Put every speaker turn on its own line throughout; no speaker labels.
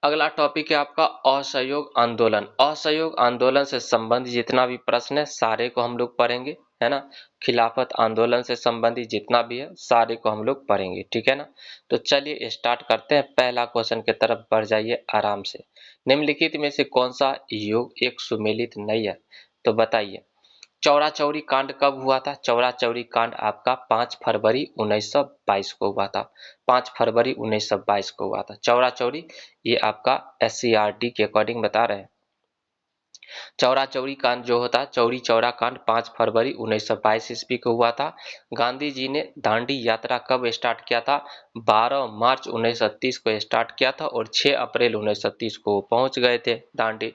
अगला टॉपिक है आपका असहयोग आंदोलन। असहयोग आंदोलन से संबंधित जितना भी प्रश्न है सारे को हम लोग पढ़ेंगे, है ना। खिलाफत आंदोलन से संबंधित जितना भी है सारे को हम लोग पढ़ेंगे, ठीक है ना। तो चलिए स्टार्ट करते हैं। पहला क्वेश्चन की तरफ बढ़ जाइए आराम से। निम्नलिखित में से कौन सा योग एक सुमेलित नहीं है? तो बताइए। चौरा चौरी कांड कब हुआ था? चौरा चौरी कांड आपका 5 फरवरी 1922 को हुआ था। 5 फरवरी 1922 को हुआ था चौरा चौरी। ये आपका SCRT के अकॉर्डिंग बता रहे हैं। चौरा चौरी कांड जो होता है, चौरी चौरा कांड 5 फरवरी 1922 ईस्वी को हुआ था। गांधी जी ने दांडी यात्रा कब स्टार्ट किया था? 12 मार्च 1930 को स्टार्ट किया था और 6 अप्रैल 1930 को पहुंच गए थे दांडी।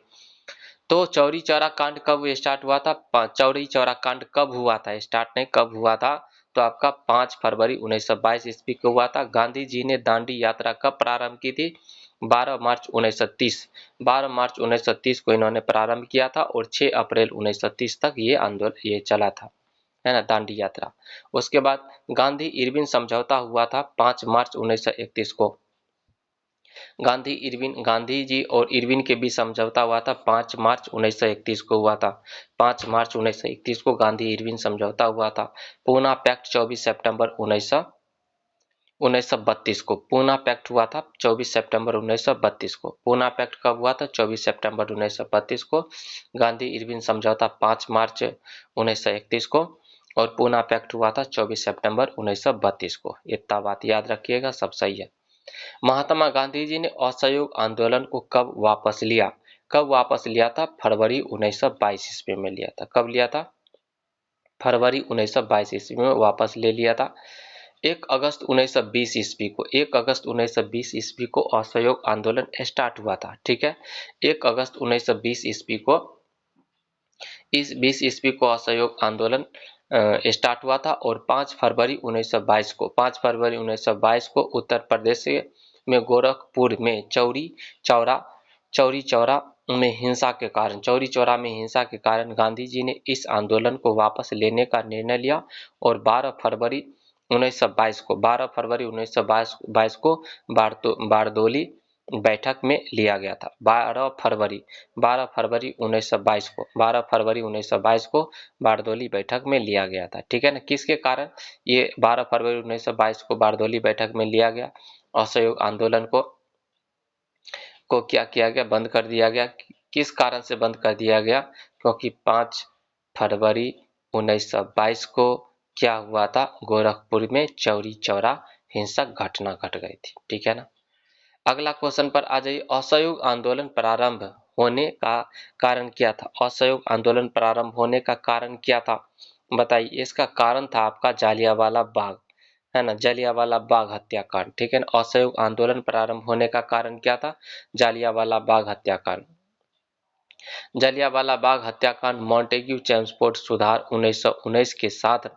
तो चौरी चौरा कांड कब स्टार्ट हुआ था? चौरी चौरा कांड कब हुआ था? स्टार्ट नहीं, कब हुआ था? तो आपका 5 फरवरी 1922 ईस्वी को हुआ था। गांधी जी ने दांडी यात्रा कब प्रारंभ की थी? 12 मार्च 1930। 12 मार्च 1930 को इन्होंने प्रारंभ किया था और 6 अप्रैल 1930 तक ये आंदोलन ये चला था, है ना, दांडी यात्रा। उसके बाद गांधी इरविन समझौता हुआ था 5 मार्च 1931 को। गांधी जी और इरविन के बीच समझौता हुआ था 5 मार्च 1931 को हुआ था। 5 मार्च 1931 को गांधी इरविन समझौता हुआ था। पूना पैक्ट 24 सितंबर 1932 को पूना पैक्ट हुआ था 24 सितंबर 1932 को। पूना पैक्ट कब हुआ था? 24 सितंबर 1932 को। गांधी इरविन समझौता 5 मार्च 1931 को और पूना पैक्ट हुआ था 24 सितंबर 1932 को। इतना बात याद रखिएगा, सब सही है। महात्मा गांधी जी ने असहयोग आंदोलन को कब वापस लिया? कब वापस लिया था? फरवरी 1922 ईस्वी में लिया था। कब लिया था? फरवरी 1922 ईस्वी में वापस ले लिया था। 1 अगस्त 1920 ईस्वी को 1 अगस्त 1920 ईस्वी को असहयोग आंदोलन स्टार्ट हुआ था, ठीक है। 1 अगस्त 1920 ईस्वी को इस 20 ईस्वी को असहयोग आंदोलन स्टार्ट हुआ था और 5 फरवरी 1922 को 5 फरवरी 1922 को उत्तर प्रदेश में गोरखपुर में चौरी चौरा में हिंसा के कारण चौरी चौरा में हिंसा के कारण गांधी जी ने इस आंदोलन को वापस लेने का निर्णय लिया और 12 फरवरी 1922 को बारदोली बैठक में लिया गया था। 12 फरवरी 1922 को बारदोली बैठक में लिया गया था, ठीक है ना। किसके कारण ये 12 फरवरी 1922 को बारदोली बैठक में लिया गया? असहयोग आंदोलन को क्या किया गया? बंद कर दिया गया। किस कारण से बंद कर दिया गया? क्योंकि 5 फरवरी 1922 को क्या हुआ था? गोरखपुर में चौरी चौरा हिंसक घटना घट गई थी, ठीक है ना। अगला क्वेश्चन पर आ जाइए। असहयोग आंदोलन प्रारंभ होने का कारण क्या था? असहयोग आंदोलन प्रारंभ होने का कारण क्या था? बताइए। इसका कारण था आपका जालियांवाला बाग, है ना, जालियांवाला बाग हत्याकांड, ठीक है ना। असहयोग आंदोलन प्रारंभ होने का कारण क्या था? जालियांवाला बाग हत्याकांड। जलियांवाला बाग हत्याकांड मॉन्टेग्यू चेम्सफोर्ड सुधार 1919 के साथ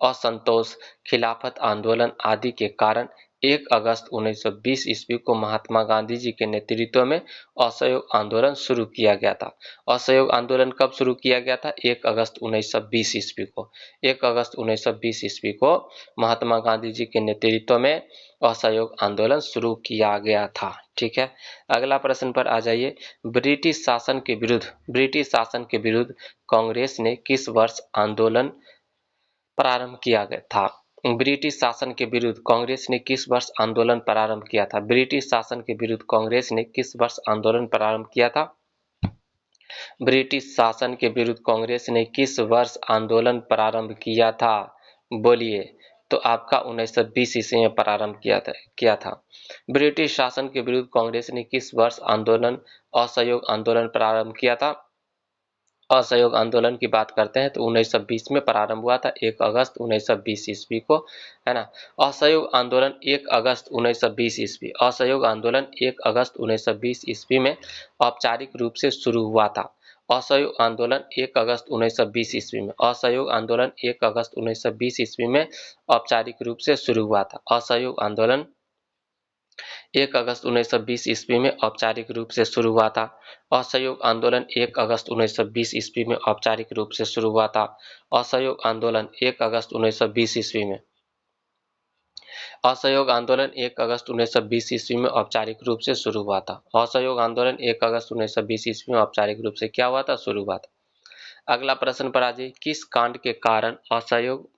असंतोष, खिलाफत आंदोलन आदि के कारण 1 अगस्त 1920 ईस्वी को महात्मा गांधी जी के नेतृत्व में असहयोग आंदोलन शुरू किया गया था। असहयोग आंदोलन कब शुरू किया गया था? 1 अगस्त 1920 ईस्वी को। 1 अगस्त 1920 ईस्वी को महात्मा गांधी जी के नेतृत्व में असहयोग आंदोलन शुरू किया गया था, ठीक है। अगला प्रश्न पर आ जाइए। ब्रिटिश शासन के विरुद्ध कांग्रेस ने किस वर्ष आंदोलन प्रारंभ किया गया था? ब्रिटिश शासन के विरुद्ध कांग्रेस ने किस वर्ष आंदोलन प्रारंभ किया था? ब्रिटिश शासन के विरुद्ध कांग्रेस ने किस वर्ष आंदोलन प्रारंभ किया था? ब्रिटिश शासन के विरुद्ध कांग्रेस ने किस वर्ष आंदोलन प्रारंभ किया था? बोलिए। तो आपका 1920 ईस्वी में प्रारंभ किया था। ब्रिटिश शासन के विरुद्ध कांग्रेस ने किस वर्ष असहयोग आंदोलन प्रारंभ किया था? असहयोग आंदोलन की बात करते हैं तो 1920 में प्रारंभ हुआ था, 1 अगस्त 1920 ईस्वी को, है ना। असहयोग आंदोलन 1 अगस्त 1920 ईस्वी असहयोग आंदोलन 1 अगस्त 1920 ईस्वी में औपचारिक रूप से शुरू हुआ था। असहयोग आंदोलन 1 अगस्त 1920 ईस्वी में असहयोग आंदोलन 1 अगस्त 1920 ईस्वी में औपचारिक रूप से शुरू हुआ था। असहयोग आंदोलन 1 अगस्त 1920 ईस्वी में औपचारिक रूप से शुरू हुआ था। असहयोग आंदोलन 1 अगस्त 1920 ईस्वी में औपचारिक रूप से शुरू हुआ था। असहयोग आंदोलन 1 अगस्त 1920 ईस्वी में असहयोग आंदोलन 1 अगस्त 1920 ईस्वी में औपचारिक रूप से शुरू हुआ था। असहयोग आंदोलन 1 अगस्त 1920 ईस्वी में औपचारिक रूप से क्या हुआ था? शुरू हुआ था। अगला प्रश्न पर आ जाइए, किस कांड के कारण असहयोग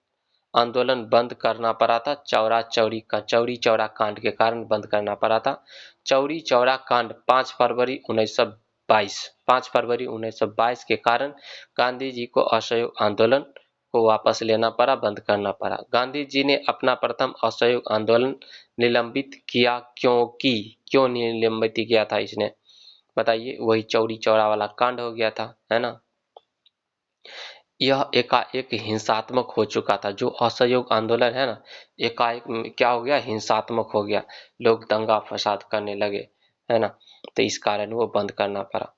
आंदोलन बंद करना पड़ा था? चौरी चौरा कांड के कारण बंद करना पड़ा था। चौरी चौरा कांड 5 फरवरी 1922 के कारण गांधी जी को असहयोग आंदोलन को वापस लेना पड़ा, बंद करना पड़ा। गांधी जी ने अपना प्रथम असहयोग आंदोलन निलंबित किया क्यों निलंबित किया था इसने? बताइए। वही चौरी चौरा वाला कांड हो गया था, है ना। यह एकाएक हिंसात्मक हो चुका था। जो असहयोग आंदोलन है ना, एकाएक क्या हो गया? हिंसात्मक हो गया। लोग दंगा फसाद करने लगे, है ना। तो इस कारण वो बंद करना पड़ा।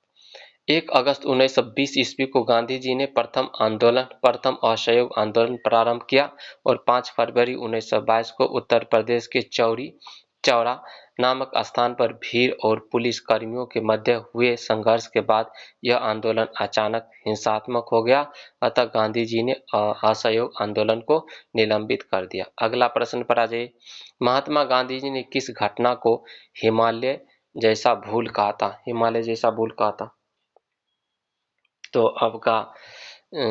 1 अगस्त 1920 ईस्वी को गांधी जी ने प्रथम असहयोग आंदोलन प्रारंभ किया और 5 फरवरी 1922 को उत्तर प्रदेश के चौरी चौरा नामक स्थान पर भीड़ और पुलिस कर्मियों के मध्य हुए संघर्ष के बाद यह आंदोलन अचानक हिंसात्मक हो गया। अतः गांधी जी ने असहयोग आंदोलन को निलंबित कर दिया। अगला प्रश्न पर आ जाइए, महात्मा गांधी जी ने किस घटना को हिमालय जैसा भूल कहा था? हिमालय जैसा भूल कहा था, तो आपका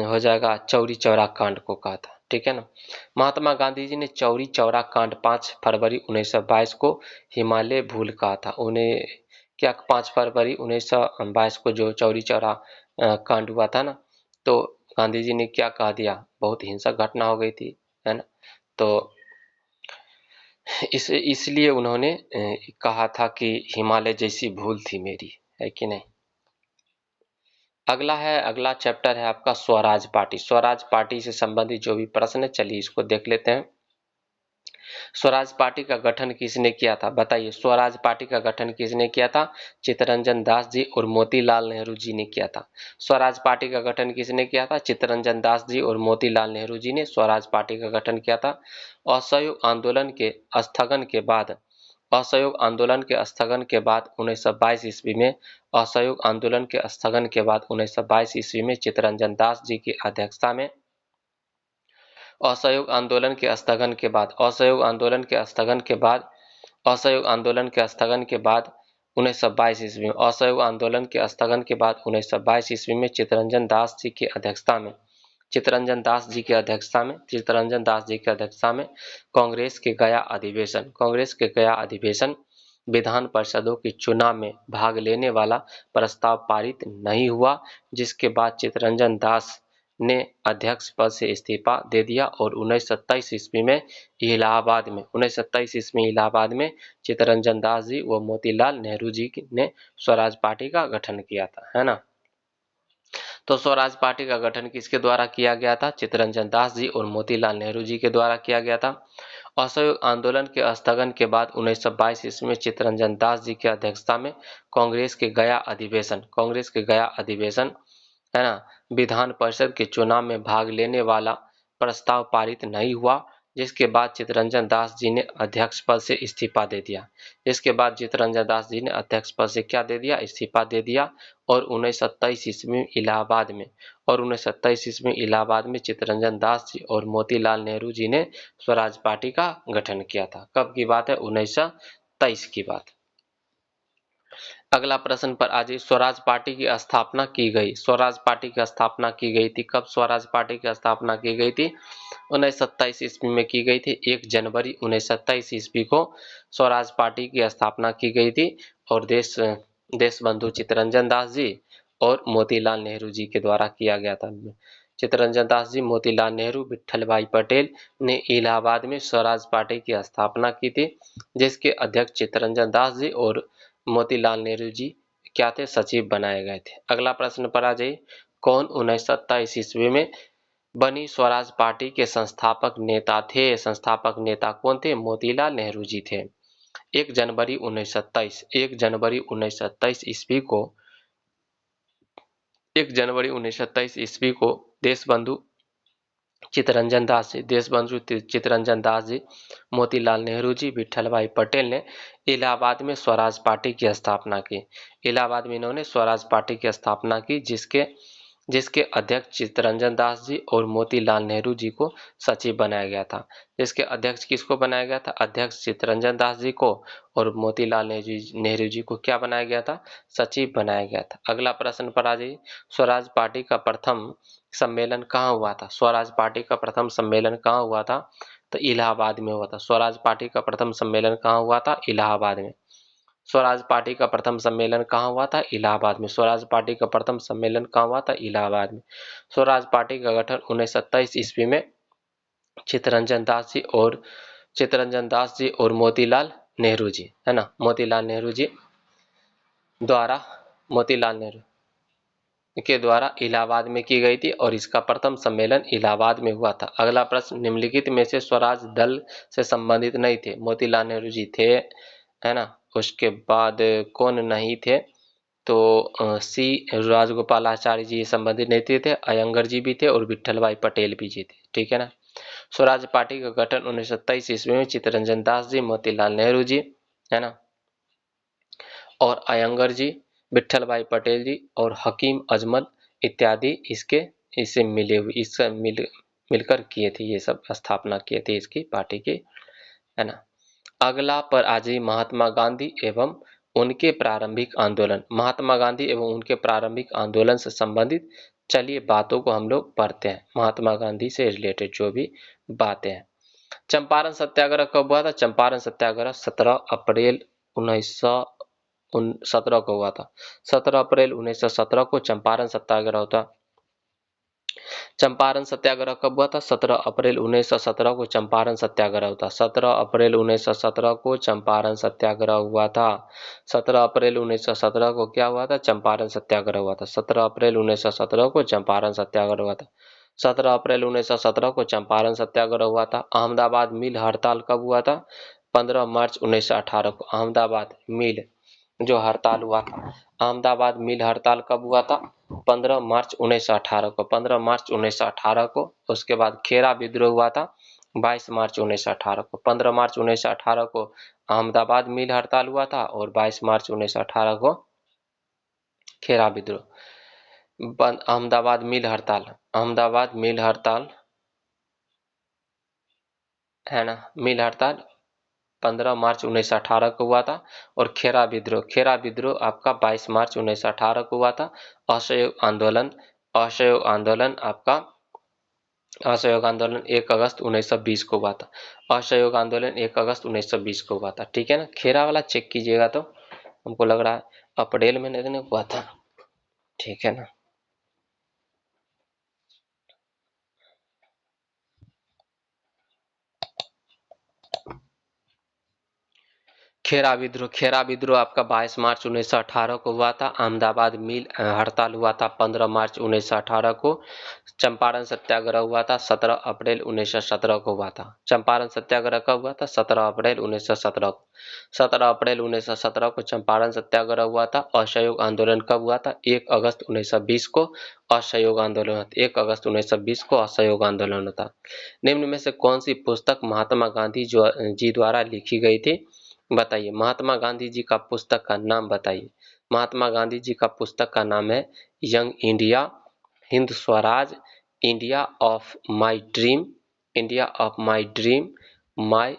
हो जाएगा चौरी चौरा कांड को कहा था। ठीक है ना। महात्मा गांधी जी ने चौरी चौरा कांड 5 फरवरी 1922 को हिमालय भूल कहा था। उन्हें क्या 5 फरवरी 1922 को जो चौरी चौरा कांड हुआ था ना, तो गांधी जी ने क्या कह दिया? बहुत हिंसक घटना हो गई थी, है ना। तो इसलिए उन्होंने कहा था कि हिमालय जैसी भूल थी मेरी, है कि नहीं। अगला चैप्टर है आपका स्वराज पार्टी। स्वराज पार्टी से संबंधित जो भी प्रश्न है, चलिए इसको देख लेते हैं। स्वराज पार्टी का गठन किसने किया था? बताइए। स्वराज पार्टी का गठन किसने किया था? चित्तरंजन दास जी और मोतीलाल नेहरू जी ने किया था। स्वराज पार्टी का गठन किसने किया था? चित्तरंजन दास जी और मोतीलाल नेहरू जी ने स्वराज पार्टी का गठन किया था। असहयोग आंदोलन के स्थगन के बाद 1922 ईस्वी में असहयोग आंदोलन के स्थगन के बाद 1922 ईस्वी में चित्तरंजन दास जी की अध्यक्षता में असहयोग आंदोलन के स्थगन के बाद 1922 ईस्वी में असहयोग आंदोलन के स्थगन के बाद 1922 ईस्वी में चित्तरंजन दास जी की अध्यक्षता में कांग्रेस के गया अधिवेशन विधान परिषदों के चुनाव में भाग लेने वाला प्रस्ताव पारित नहीं हुआ, जिसके बाद चित्तरंजन दास ने अध्यक्ष पद से इस्तीफा दे दिया और 1927 ईस्वी में इलाहाबाद में चित्तरंजन दास जी व मोतीलाल नेहरू जी ने स्वराज पार्टी का गठन किया था, है ना। तो स्वराज पार्टी का गठन किसके द्वारा किया गया था? चित्तरंजन दास जी और मोतीलाल नेहरू जी के द्वारा किया गया था। असहयोग आंदोलन के स्थगन के बाद 1922 ईस्वी में चित्तरंजन दास जी की अध्यक्षता में कांग्रेस के गया अधिवेशन, है ना, विधान परिषद के चुनाव में भाग लेने वाला प्रस्ताव पारित नहीं हुआ, जिसके बाद चित्तरंजन दास जी ने अध्यक्ष पद से इस्तीफा दे दिया। इस्तीफा दे दिया और 1927 ईस्वी में इलाहाबाद में चित्तरंजन दास जी और मोतीलाल नेहरू जी ने स्वराज पार्टी का गठन किया था। कब की बात है? 1923 की बात। अगला प्रश्न पर आज स्वराज पार्टी की स्थापना की गई। स्वराज पार्टी की स्थापना की गई थी कब? स्वराज पार्टी की स्थापना की गई थी 1927 ईस्वी में की गई थी। 1 जनवरी 1927 ईस्वी को स्वराज पार्टी की स्थापना की गई थी और देश बंधु चित्तरंजन दास जी और मोतीलाल नेहरू जी के द्वारा किया गया था। चित्तरंजन दास जी, मोतीलाल नेहरू, विट्ठल भाई पटेल ने इलाहाबाद में स्वराज पार्टी की स्थापना की थी, जिसके अध्यक्ष चित्तरंजन दास जी और मोतीलाल नेहरू जी क्या थे? सचिव बनाए गए थे। अगला प्रश्न पर आ जाइए, कौन 1927 ईस्वी में बनी स्वराज पार्टी के संस्थापक नेता थे? संस्थापक नेता कौन थे? मोतीलाल नेहरू जी थे। 1 जनवरी 1927 ईस्वी को 1 जनवरी 1927 ईस्वी को देशबंधु चित्तरंजन दास जी, मोतीलाल नेहरू जी, विट्ठल भाई पटेल ने इलाहाबाद में स्वराज पार्टी की स्थापना की। इलाहाबाद में इन्होंने स्वराज पार्टी की स्थापना की, जिसके जिसके अध्यक्ष चित्तरंजन दास जी और मोतीलाल नेहरू जी को सचिव बनाया गया था। जिसके अध्यक्ष किसको बनाया गया था? अध्यक्ष चित्तरंजन दास जी को और मोतीलाल नेहरू जी को क्या बनाया गया था? सचिव बनाया गया था। अगला प्रश्न पर आ जाइए। स्वराज पार्टी का प्रथम सम्मेलन कहाँ हुआ था? स्वराज पार्टी का प्रथम सम्मेलन कहाँ हुआ था? तो इलाहाबाद में हुआ था। स्वराज पार्टी का प्रथम सम्मेलन कहाँ हुआ था? इलाहाबाद में। स्वराज पार्टी का प्रथम सम्मेलन कहाँ हुआ था? इलाहाबाद में। स्वराज पार्टी का प्रथम सम्मेलन कहाँ हुआ था? इलाहाबाद में। स्वराज पार्टी का गठन 1927 ईस्वी में चित्तरंजन दास जी और मोतीलाल नेहरू जी, है ना, मोतीलाल नेहरू जी द्वारा मोतीलाल नेहरू के द्वारा इलाहाबाद में की गई थी और इसका प्रथम सम्मेलन इलाहाबाद में हुआ था। अगला प्रश्न, निम्नलिखित में से स्वराज दल से संबंधित नहीं थे? मोतीलाल नेहरू जी थे, है ना, उसके बाद कौन नहीं थे? तो सी राजगोपालाचारी जी संबंधित नहीं थे, अयंगर जी भी थे और विट्ठल भाई पटेल भी जी थे, ठीक है ना। स्वराज पार्टी का गठन 1927 ईस्वी में चित्तरंजन दास जी, मोतीलाल नेहरू जी, है ना, और अयंगर जी, विट्ठल भाई पटेल जी और हकीम अजमल इत्यादि इससे मिलकर किए थे, ये सब स्थापना किए थे इसकी पार्टी की, है ना। अगला पर आ जाइए, महात्मा गांधी एवं उनके प्रारंभिक आंदोलन। महात्मा गांधी एवं उनके प्रारंभिक आंदोलन से संबंधित चलिए बातों को हम लोग पढ़ते हैं, महात्मा गांधी से रिलेटेड जो भी बातें हैं। चंपारण सत्याग्रह कब हुआ था? चंपारण सत्याग्रह 17 अप्रैल 1917 को हुआ था। 17 अप्रैल 1917 को चंपारण सत्याग्रह होता। चंपारण सत्याग्रह कब हुआ था? 17 अप्रैल 1917 को चंपारण सत्याग्रह होता। 17 अप्रैल 1917 को चंपारण सत्याग्रह हुआ था। 17 अप्रैल 1917 को क्या हुआ था? चंपारण सत्याग्रह हुआ था। 17 अप्रैल 1917 को चंपारण सत्याग्रह हुआ था। 17 अप्रैल 1917 को चंपारण सत्याग्रह हुआ था। अहमदाबाद मिल हड़ताल कब हुआ था? 15 मार्च 1918 को अहमदाबाद मिल जो हड़ताल हुआ था, अहमदाबाद मिल हड़ताल कब हुआ था? 15 मार्च 1918 को। 15 मार्च 1918 को। उसके बाद खेरा विद्रोह हुआ था 22 मार्च 1918 को। 15 मार्च 1918 को अहमदाबाद मिल हड़ताल हुआ था और 22 मार्च 1918 को खेरा विद्रोह। अहमदाबाद मिल हड़ताल है ना, मिल हड़ताल 15 मार्च 1918 को हुआ था। और खेरा विद्रोह आपका 22 मार्च 1918 को हुआ था। असहयोग आंदोलन 1 अगस्त 1920 को हुआ था। असहयोग आंदोलन 1 अगस्त 1920 को हुआ था, ठीक है ना। खेरा वाला चेक कीजिएगा, तो हमको लग रहा है अप्रैल में नहीं हुआ था, ठीक है ना। खेरा विद्रोह आपका 22 मार्च 1918 को हुआ था। अहमदाबाद मिल हड़ताल हुआ था 15 मार्च 1918 को। चंपारण सत्याग्रह हुआ था 17 अप्रैल 1917 को हुआ था। चंपारण सत्याग्रह कब हुआ था? 17 अप्रैल 1917 को। 17 अप्रैल 1917 को चंपारण सत्याग्रह हुआ था। असहयोग आंदोलन कब हुआ था? 1 अगस्त 1920 को असहयोग आंदोलन, 1 अगस्त 1920 को असहयोग आंदोलन था। निम्न में से कौन सी पुस्तक महात्मा गांधी जी द्वारा लिखी गई थी? बताइए। महात्मा गांधी जी का पुस्तक का नाम बताइए। महात्मा गांधी जी का पुस्तक का नाम है Young India, Hind Swaraj, India of my dream, my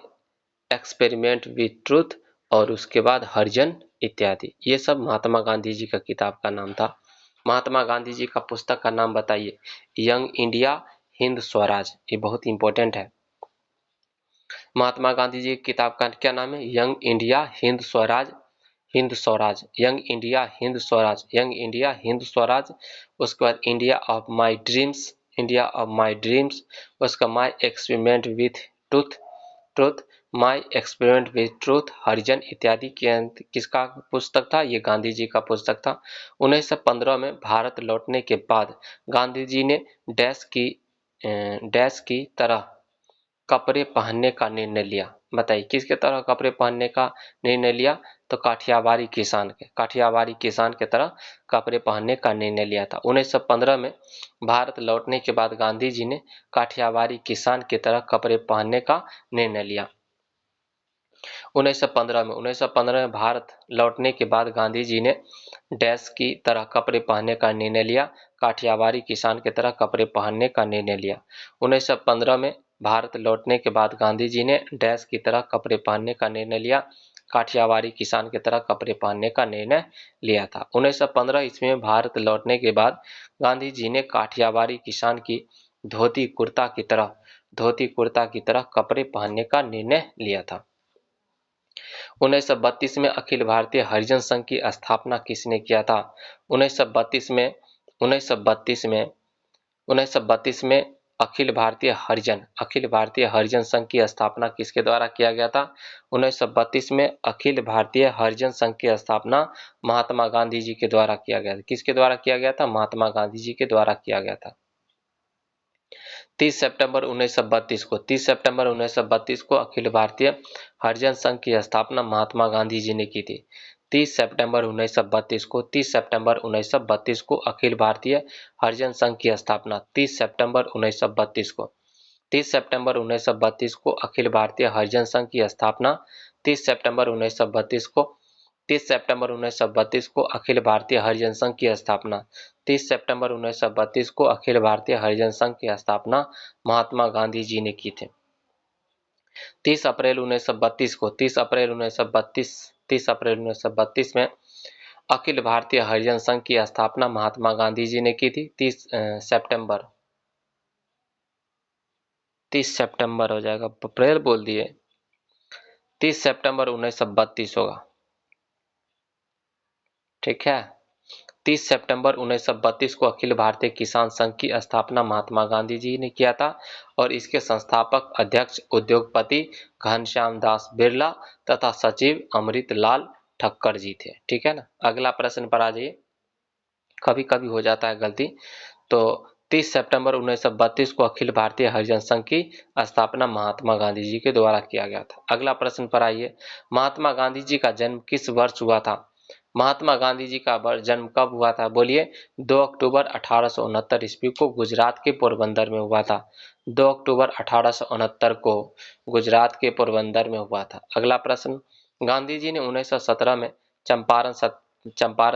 Experiment with truth, और उसके बाद हरिजन इत्यादि। ये सब महात्मा गांधी जी का किताब का नाम था। महात्मा गांधी जी का पुस्तक का नाम बताइए। यंग इंडिया, हिंद स्वराज, ये बहुत इंपॉर्टेंट है। महात्मा गांधी जी की किताब का क्या नाम है? Young India Hind Swaraj, Young India Hind Swaraj, Young India Hind Swaraj. उसके बाद इंडिया ऑफ माई ड्रीम्स, उसका My Experiment with Truth, My Experiment with Truth, Harijan इत्यादि किसका पुस्तक था? ये गांधी जी का पुस्तक था। 1915 में भारत लौटने के बाद गांधी जी ने डैश की तरह कपड़े पहनने का निर्णय लिया। बताइए किसके तरह कपड़े पहनने का निर्णय लिया? तो काठियावाड़ी किसान के तरह कपड़े पहनने का निर्णय लिया था। 1915 में भारत लौटने के बाद गांधी जी ने काठियावाड़ी किसान की तरह कपड़े पहनने का निर्णय लिया। 1915 में भारत लौटने के बाद गांधी जी ने डैश की तरह कपड़े पहनने का निर्णय लिया, काठियावाड़ी किसान की तरह कपड़े पहनने का निर्णय लिया। 1915 में भारत लौटने के बाद गांधी जी ने डैश की तरह कपड़े पहनने का निर्णय लिया, काठियावाड़ी किसान की तरह कपड़े पहनने का निर्णय लिया था। 1915 ईस्वी में भारत लौटने के बाद गांधी जी ने काठियावाड़ी किसान की धोती कुर्ता की तरह कपड़े पहनने का निर्णय लिया था। 1932 में अखिल भारतीय हरिजन संघ की स्थापना किसने किया था? 1932 में 1932 में अखिल भारतीय हरिजन संघ की स्थापना किसके द्वारा किया गया था? 1932 में अखिल भारतीय हरिजन संघ की स्थापना महात्मा गांधी जी के द्वारा किया गया था। किसके द्वारा किया गया था? महात्मा गांधी जी के द्वारा किया गया था। 30 सितंबर 1932 को अखिल भारतीय हरिजन संघ की स्थापना महात्मा गांधी जी ने की थी। 30 सितंबर 1932 को अखिल भारतीय हरिजन संघ की स्थापना 30 सितंबर 1932 को अखिल भारतीय हरिजन संघ की स्थापना 30 सितंबर 1932 को अखिल भारतीय हरिजन संघ की स्थापना 30 सितंबर 1932 को अखिल भारतीय हरिजन संघ की स्थापना महात्मा गांधी जी ने की थी। 30 अप्रैल 1932 में अखिल भारतीय हरिजन संघ की स्थापना महात्मा गांधी जी ने की थी। 30 सितंबर हो जाएगा, अप्रैल बोल दिए। 30 सितंबर 1932 होगा, ठीक है। 30 सितंबर 1932 को अखिल भारतीय किसान संघ की स्थापना महात्मा गांधी जी ने किया था और इसके संस्थापक अध्यक्ष उद्योगपति घनश्याम दास बिरला तथा सचिव अमृतलाल ठक्कर जी थे, ठीक है ना। अगला प्रश्न पर आ जाइए, कभी कभी हो जाता है गलती। तो 30 सितंबर 1932 को अखिल भारतीय हरिजन संघ की स्थापना महात्मा गांधी जी के द्वारा किया गया था। अगला प्रश्न पर आइए, महात्मा गांधी जी का जन्म किस वर्ष हुआ था? महात्मा गांधी जी का जन्म कब हुआ था? बोलिए। 2 अक्टूबर 1869 ईस्वी को गुजरात के पोरबंदर में हुआ था। 2 अक्टूबर 1869 को गुजरात के पोरबंदर में हुआ था। अगला प्रश्न, गांधी जी ने 1917 में चंपारण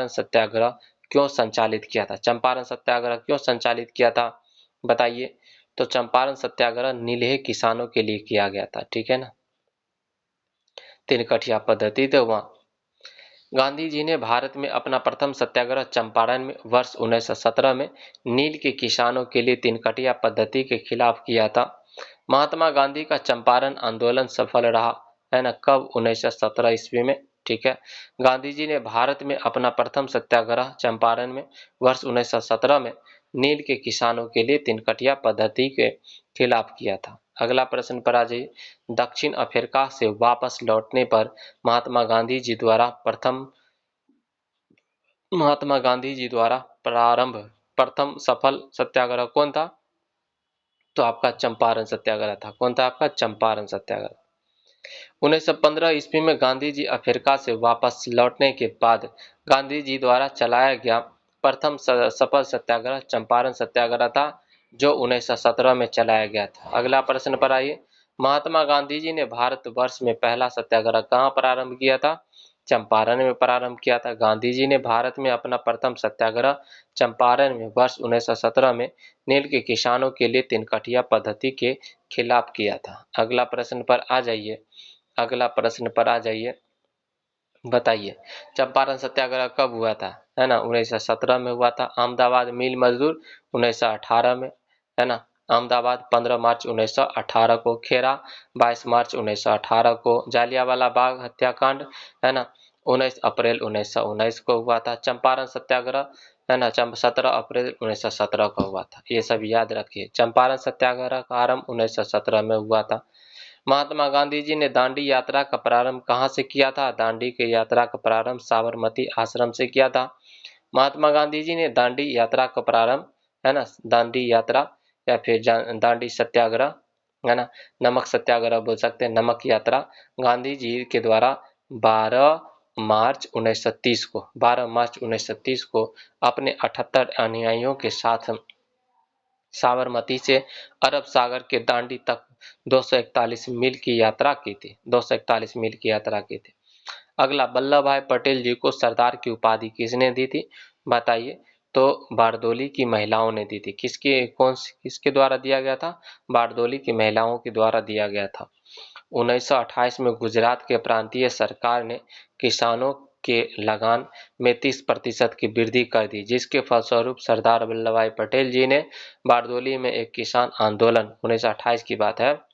सत्याग्रह क्यों संचालित किया था? चंपारण सत्याग्रह क्यों संचालित किया था बताइए। तो चंपारण सत्याग्रह नीलहे किसानों के लिए किया गया था, ठीक है ना। तिनकठिया पद्धति तो वहां गांधी जी ने भारत में अपना प्रथम सत्याग्रह चंपारण में वर्ष 1917 में नील के किसानों के लिए तिनकटिया पद्धति के खिलाफ किया था। महात्मा गांधी का चंपारण आंदोलन सफल रहा है ना, कब? 1917 ईस्वी में, ठीक है। गांधी जी ने भारत में अपना प्रथम सत्याग्रह चंपारण में वर्ष 1917 में नील के किसानों के लिए तिनकटिया पद्धति के खिलाफ किया था। अगला प्रश्न पर आ जाइए, दक्षिण अफ्रीका से वापस लौटने पर महात्मा गांधी जी द्वारा प्रथम सफल सत्याग्रह कौन था? तो आपका चंपारण सत्याग्रह था। कौन था आपका? चंपारण सत्याग्रह। 1915 ईस्वी में गांधी जी अफ्रीका से वापस लौटने के बाद गांधी जी द्वारा चलाया गया प्रथम सफल सत्याग्रह चंपारण सत्याग्रह था, जो 1917 में चलाया गया था। अगला प्रश्न पर आइए, महात्मा गांधी जी ने भारतवर्ष में पहला सत्याग्रह कहाँ प्रारंभ किया था? चंपारण में प्रारंभ किया था। गांधी जी ने भारत में अपना प्रथम सत्याग्रह चंपारण में वर्ष 1917 में नील के किसानों के लिए तिनकटिया पद्धति के खिलाफ किया था। अगला प्रश्न पर आ जाइए, बताइए चंपारण सत्याग्रह कब हुआ था? है ना, 1917 में हुआ था। अहमदाबाद मिल मजदूर 1918 में, है ना। अहमदाबाद 15 मार्च 1918 को, खेरा 22 मार्च 1918 को, जालियांवाला बाग हत्याकांड है ना 19 अप्रैल 1919 को हुआ था। चंपारण सत्याग्रह है ना 17 अप्रैल 1917 को हुआ था। ये सब याद रखिए। चंपारण सत्याग्रह का आरंभ 1917 में हुआ था। महात्मा गांधी जी ने दांडी यात्रा का प्रारंभ कहाँ से किया था? दांडी की यात्रा का प्रारंभ साबरमती आश्रम से किया था। महात्मा गांधी जी ने दांडी यात्रा का प्रारंभ है ना, दांडी यात्रा या फिर दांडी सत्याग्रह है ना, नमक सत्याग्रह बोल सकते हैं, नमक यात्रा गांधी जी के द्वारा 12 मार्च 1930 को अपने 78 अनुयायियों के साथ साबरमती से अरब सागर के दांडी तक 241 मील की यात्रा की थी, 241 मील की यात्रा की थी। अगला, वल्लभ भाई पटेल जी को सरदार की उपाधि किसने दी थी, बताइए। तो बारदोली की महिलाओं ने दी थी। किसके द्वारा दिया गया था, बारदोली की महिलाओं के द्वारा दिया गया था। 1928 में गुजरात के प्रांतीय सरकार ने किसानों के लगान में 30% की वृद्धि कर दी, जिसके फलस्वरूप सरदार वल्लभ भाई पटेल जी ने बारदोली में एक किसान आंदोलन, 1928 की बात है,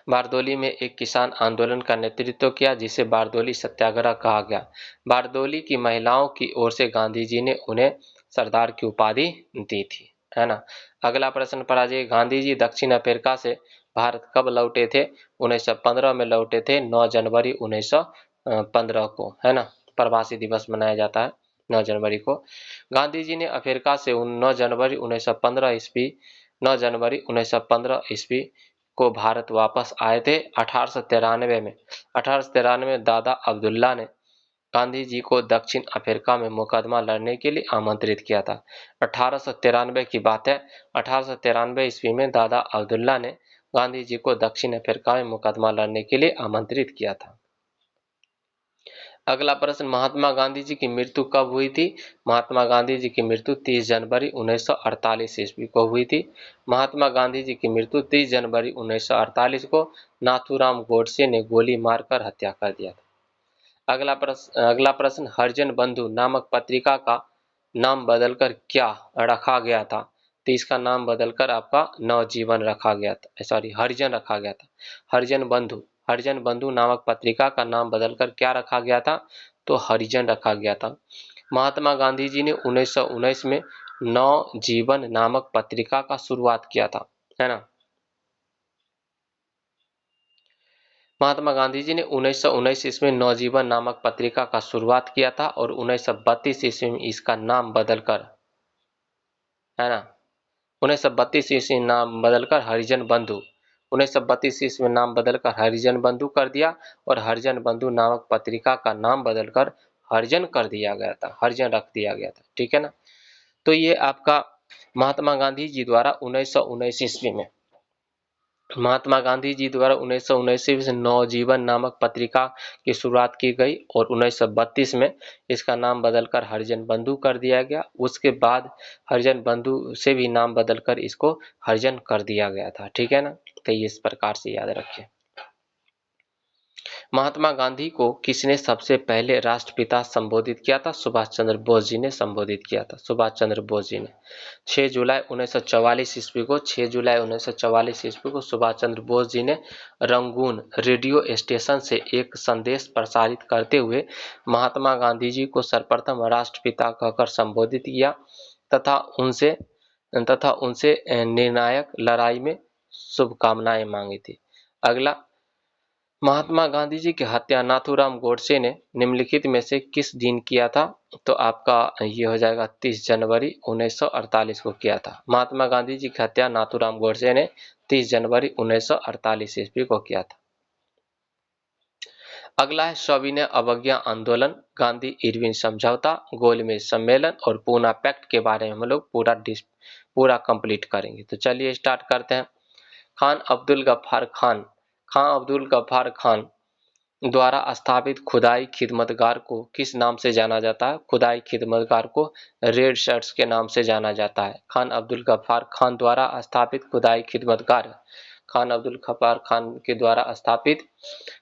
बारदोली में एक किसान आंदोलन का नेतृत्व किया, जिसे बारदोली सत्याग्रह कहा गया। बारदोली की महिलाओं की ओर से गांधी जी ने उन्हें सरदार की उपाधि दी थी, है ना। अगला प्रश्न पढ़ा जाइए, गांधी जी दक्षिण अफ्रीका से भारत कब लौटे थे, 1915 में लौटे थे, 9 जनवरी 1915 को, है ना। प्रवासी दिवस मनाया जाता है 9 जनवरी को। गांधी जी ने अफ्रीका से 9 जनवरी 1915 ईस्वी 9 जनवरी 1915 ईस्वी को भारत वापस आए थे। 1893 में 1893 में दादा अब्दुल्ला ने गांधी जी को दक्षिण अफ्रीका में मुकदमा लड़ने के लिए आमंत्रित किया था। 1893 की बात है। 1893 ईस्वी में दादा अब्दुल्ला ने गांधी जी को दक्षिण अफ्रीका में मुकदमा लड़ने के लिए आमंत्रित किया था। अगला प्रश्न, महात्मा गांधी जी की मृत्यु कब हुई थी, महात्मा गांधी जी की मृत्यु 30 जनवरी 1948 ईस्वी को हुई थी। महात्मा गांधी जी की मृत्यु 30 जनवरी 1948 को नाथूराम गोडसे ने गोली मारकर हत्या कर दिया था। अगला प्रश्न, हरिजन बंधु नामक पत्रिका का नाम बदलकर क्या रखा गया था, तो इसका नाम बदलकर आपका नवजीवन रखा गया था, सॉरी हरिजन रखा गया था। हरिजन बंधु नामक पत्रिका का नाम बदलकर क्या रखा गया था, तो हरिजन रखा गया था। महात्मा गांधी जी ने 1919 में नवजीवन नामक पत्रिका का शुरुआत किया था, है ना। महात्मा गांधी जी ने 1919 ईस्वी में नवजीवन नामक पत्रिका का शुरुआत किया था और 1932 ईस्वी में इसका नाम बदलकर, है ना, 1932 ईस्वी नाम बदलकर हरिजन बंधु, 1932 ईस्वी नाम बदलकर हरिजन बंधु कर दिया और हरिजन बंधु नामक पत्रिका का नाम बदलकर हरिजन कर दिया गया था, हरिजन रख दिया गया था, ठीक है ना। तो ये आपका महात्मा गांधी जी द्वारा 1919 ईस्वी में महात्मा गांधी जी द्वारा 1919 ईस्वी में नवजीवन नामक पत्रिका की शुरुआत की गई और 1932 में इसका नाम बदलकर हरिजन बंधु कर दिया गया। उसके बाद हरिजन बंधु से भी नाम बदलकर इसको हरिजन कर दिया गया था, ठीक है ना। तो ये इस प्रकार से याद रखिए। महात्मा गांधी को किसने सबसे पहले राष्ट्रपिता संबोधित किया था, सुभाष चंद्र बोस जी ने संबोधित किया था, सुभाष चंद्र बोस जी ने 6 जुलाई 1944 ईस्वी को 6 जुलाई 1944 ईस्वी को सुभाष चंद्र बोस जी ने रंगून रेडियो स्टेशन से एक संदेश प्रसारित करते हुए महात्मा गांधी जी को सर्वप्रथम राष्ट्रपिता कहकर संबोधित किया तथा उनसे निर्णायक लड़ाई में शुभकामनाएं मांगी थी। अगला, महात्मा गांधी जी की हत्या नाथूराम गोडसे ने निम्नलिखित में से किस दिन किया था, तो आपका ये हो जाएगा 30 जनवरी 1948 को किया था। महात्मा गांधी जी की हत्या नाथूराम गोडसे ने 30 जनवरी 1948 ईस्वी को किया था। अगला है सविनय अवज्ञा आंदोलन, गांधी इरविन समझौता, गोलमेज सम्मेलन और पूना पैक्ट के बारे में हम लोग पूरा कंप्लीट करेंगे। तो चलिए स्टार्ट करते हैं। खान अब्दुल गफ्फार खान द्वारा स्थापित खुदाई खिदमतगार को किस नाम से जाना जाता है, खुदाई खिदमतगार को रेड शर्ट्स के नाम से जाना जाता है। खान अब्दुल गफ्फार खान द्वारा स्थापित खुदाई खिदमतगार के द्वारा स्थापित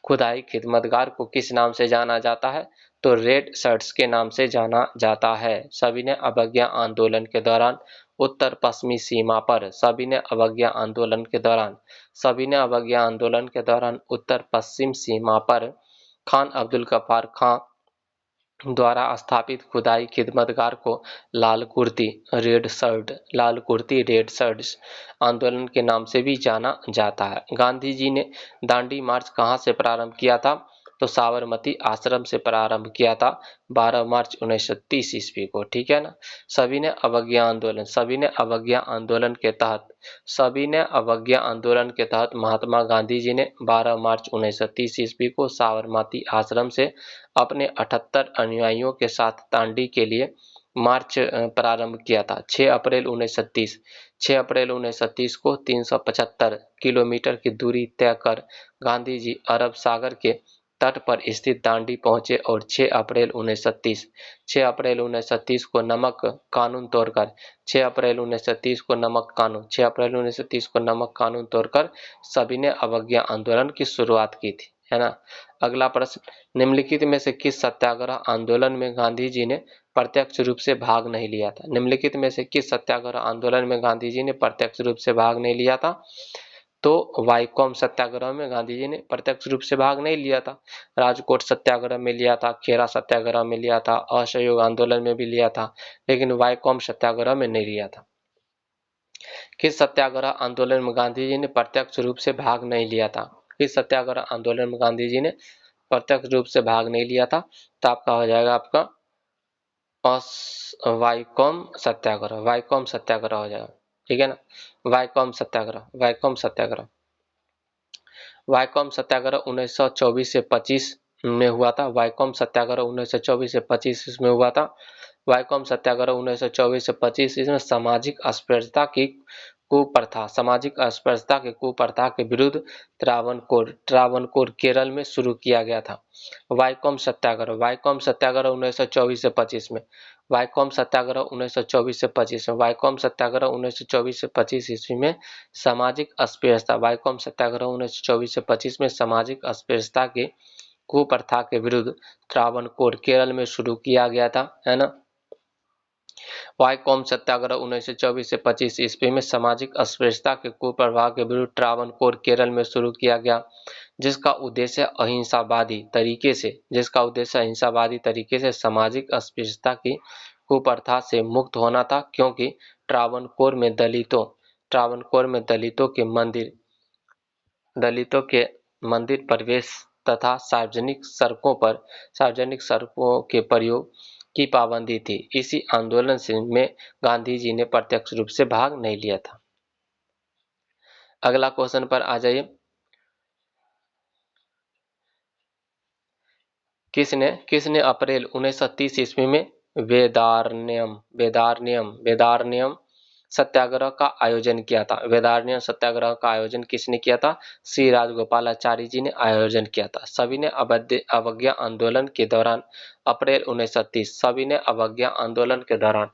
खुदाई खिदमतगार को किस नाम से जाना जाता है, तो रेड शर्ट्स के नाम से जाना जाता है। सविनय अवज्ञा आंदोलन के दौरान उत्तर पश्चिमी सीमा पर सविनय अवज्ञा आंदोलन के दौरान उत्तर पश्चिम सीमा पर खान अब्दुल गफ्फार खान द्वारा स्थापित खुदाई खिदमतगार को लाल कुर्ती रेड शर्ट्स आंदोलन के नाम से भी जाना जाता है। गांधी जी ने दांडी मार्च कहां से प्रारंभ किया था, तो साबरमती आश्रम से प्रारंभ किया था 12 मार्च 1930 ईस्वी को, ठीक है ना। सविनय अवज्ञा आंदोलन के तहत महात्मा गांधी जी ने 12 मार्च 1930 ईस्वी को साबरमती आश्रम से अपने 78 अनुयायियों के साथ दांडी के लिए मार्च प्रारंभ किया था। 6 अप्रैल 1930 6 अप्रैल 1930 को 375 किलोमीटर की दूरी तय कर गांधी जी अरब सागर के तट पर स्थित दांडी पहुंचे और 6 अप्रैल 1930 6 अप्रैल 1930 को नमक कानून तोड़कर 6 अप्रैल 1930 को नमक कानून 6 अप्रैल 1930 को नमक कानून तोड़कर सभी ने अवज्ञा आंदोलन की शुरुआत की थी, है ना। अगला प्रश्न, निम्नलिखित में से किस सत्याग्रह आंदोलन में गांधी जी ने प्रत्यक्ष रूप से भाग नहीं लिया था? निम्नलिखित में से किस सत्याग्रह आंदोलन में गांधी जी ने प्रत्यक्ष रूप से भाग नहीं लिया था? तो वाईकॉम सत्याग्रह में गांधी जी ने प्रत्यक्ष रूप से भाग नहीं लिया था। राजकोट सत्याग्रह में लिया था, खेरा सत्याग्रह में लिया था, असहयोग आंदोलन में भी लिया था, लेकिन वाईकॉम सत्याग्रह में नहीं लिया था। किस सत्याग्रह आंदोलन में गांधी जी ने प्रत्यक्ष रूप से भाग नहीं लिया था? किस सत्याग्रह आंदोलन में गांधी जी ने प्रत्यक्ष रूप से भाग नहीं लिया था? तो आपका हो जाएगा आपका वाईकॉम सत्याग्रह, वाईकॉम सत्याग्रह हो जाएगा, ठीक है ना। वाईकॉम सत्याग्रह, वाईकॉम सत्याग्रह, वाईकॉम सत्याग्रह 1924 से 25 में हुआ था। वाईकॉम सत्याग्रह 1924 से 25 में हुआ था। वाईकॉम सत्याग्रह 1924 से 25 इसमें सामाजिक अस्पृश्यता की कुप्रथा, सामाजिक अस्पृश्यता की कुप्रथा के विरुद्ध त्रावणकोर केरल में शुरू किया गया था। वाईकॉम सत्याग्रह, वाईकॉम सत्याग्रह 1924 से 25 में, वाईकॉम सत्याग्रह 1924 से 25 में, वाईकॉम सत्याग्रह 1924 से 25 ईस्वी में सामाजिक अस्पृश्यता, वाईकॉम सत्याग्रह 1924 से 25 में सामाजिक अस्पृश्यता की कुप्रथा के विरुद्ध त्रावणकोर केरल में शुरू किया गया था, है ना। वाईकॉम सत्याग्रह 1924 से 25 ईस्वी में सामाजिक अस्पृश्यता के कुप्रभाव के विरुद्ध त्रावणकोर केरल में शुरू किया गया, जिसका उद्देश्य अहिंसावादी तरीके से सामाजिक अस्पृश्यता की कुप्रथा से मुक्त होना था, क्योंकि त्रावणकोर में दलितों के मंदिर प्रवेश तथा सार्वजनिक सड़कों के प्रयोग की पाबंदी थी। इसी आंदोलन में गांधी जी ने प्रत्यक्ष रूप से भाग नहीं लिया था। अगला क्वेश्चन पर आ जाइए। किसने अप्रैल 1930 ईस्वी में वेदारण्यम सत्याग्रह का आयोजन किया था? वेदारण्यम सत्याग्रह का आयोजन किसने किया था? श्री राजगोपालाचारी जी ने आयोजन किया था। सभी ने अवज्ञा आंदोलन के दौरान अप्रैल 1930 सभी ने अवज्ञा आंदोलन के दौरान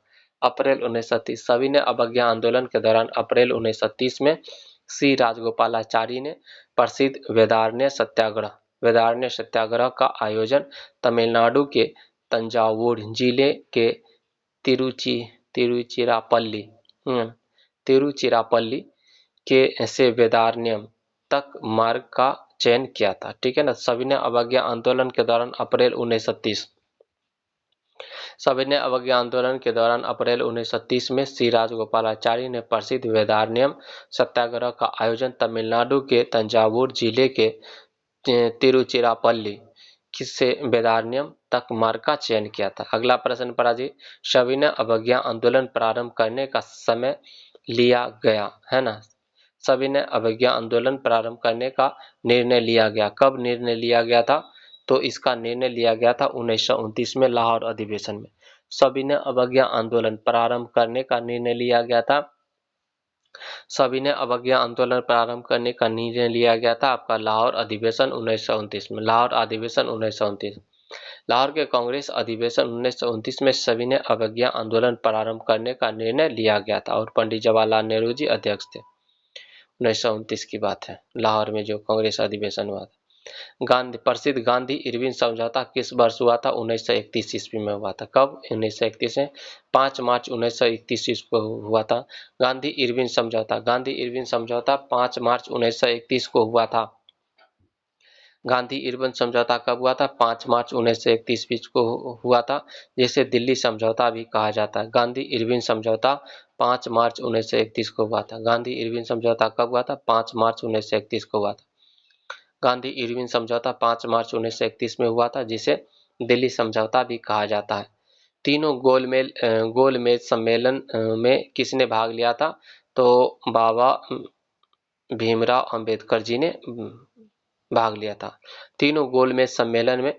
अप्रैल 1930 में श्री राजगोपालाचारी ने प्रसिद्ध वेदारण्य सत्याग्रह का आयोजन तमिलनाडु के तंजावुर जिले के तिरुचिरापल्ली के से वेदारण्यम तक मार्ग का चयन किया था, ठीक है ना। सभी ने अवज्ञा आंदोलन के दौरान अप्रैल 1930 में श्री राजगोपालाचारी ने प्रसिद्ध वेदारण्यम सत्याग्रह का आयोजन तमिलनाडु के तंजावुर जिले के तिरुचिरापल्ली से वेदारण्यम तक मार्ग का चयन किया था। अगला प्रश्न पर आइए। सभी ने अवज्ञा आंदोलन प्रारंभ करने का समय लिया गया, है ना। सभी ने अवज्ञा आंदोलन प्रारंभ करने का निर्णय लिया गया। कब निर्णय लिया गया था? तो इसका निर्णय लिया गया था 1929 में लाहौर अधिवेशन में। सभी ने अवज्ञा आंदोलन प्रारंभ करने का निर्णय लिया गया था। सभी ने अवज्ञा आंदोलन प्रारंभ करने का निर्णय लिया गया था आपका लाहौर अधिवेशन 1929 में। लाहौर अधिवेशन 1929, लाहौर के कांग्रेस अधिवेशन 1929 में सभी ने अवज्ञा आंदोलन प्रारंभ करने का निर्णय लिया गया था और पंडित जवाहरलाल नेहरू जी अध्यक्ष थे। 1929 की बात है, लाहौर में जो कांग्रेस अधिवेशन हुआ था। प्रसिद्ध गांधी इरविन समझौता किस वर्ष हुआ था? 1931 ईस्वी में हुआ था। कब? 1931 में 5 मार्च 1931 ईस्वी को हुआ था गांधी इरविन समझौता। 5 मार्च 1931 को हुआ था। गांधी इरविन समझौता कब हुआ था? 5 मार्च 1931 को हुआ था, जिसे दिल्ली समझौता भी कहा जाता है। गांधी इरविन समझौता 5 मार्च 1931 को हुआ था। गांधी इरविन समझौता कब हुआ था? 5 मार्च 1931 को हुआ था। गांधी इरविन समझौता 5 मार्च 1931 में हुआ था, जिसे दिल्ली समझौता भी कहा जाता है। तीनों गोलमेज सम्मेलन में किसने भाग लिया था? तो बाबा भीमराव अंबेडकर जी ने भाग लिया था। तीनों गोलमेज सम्मेलन में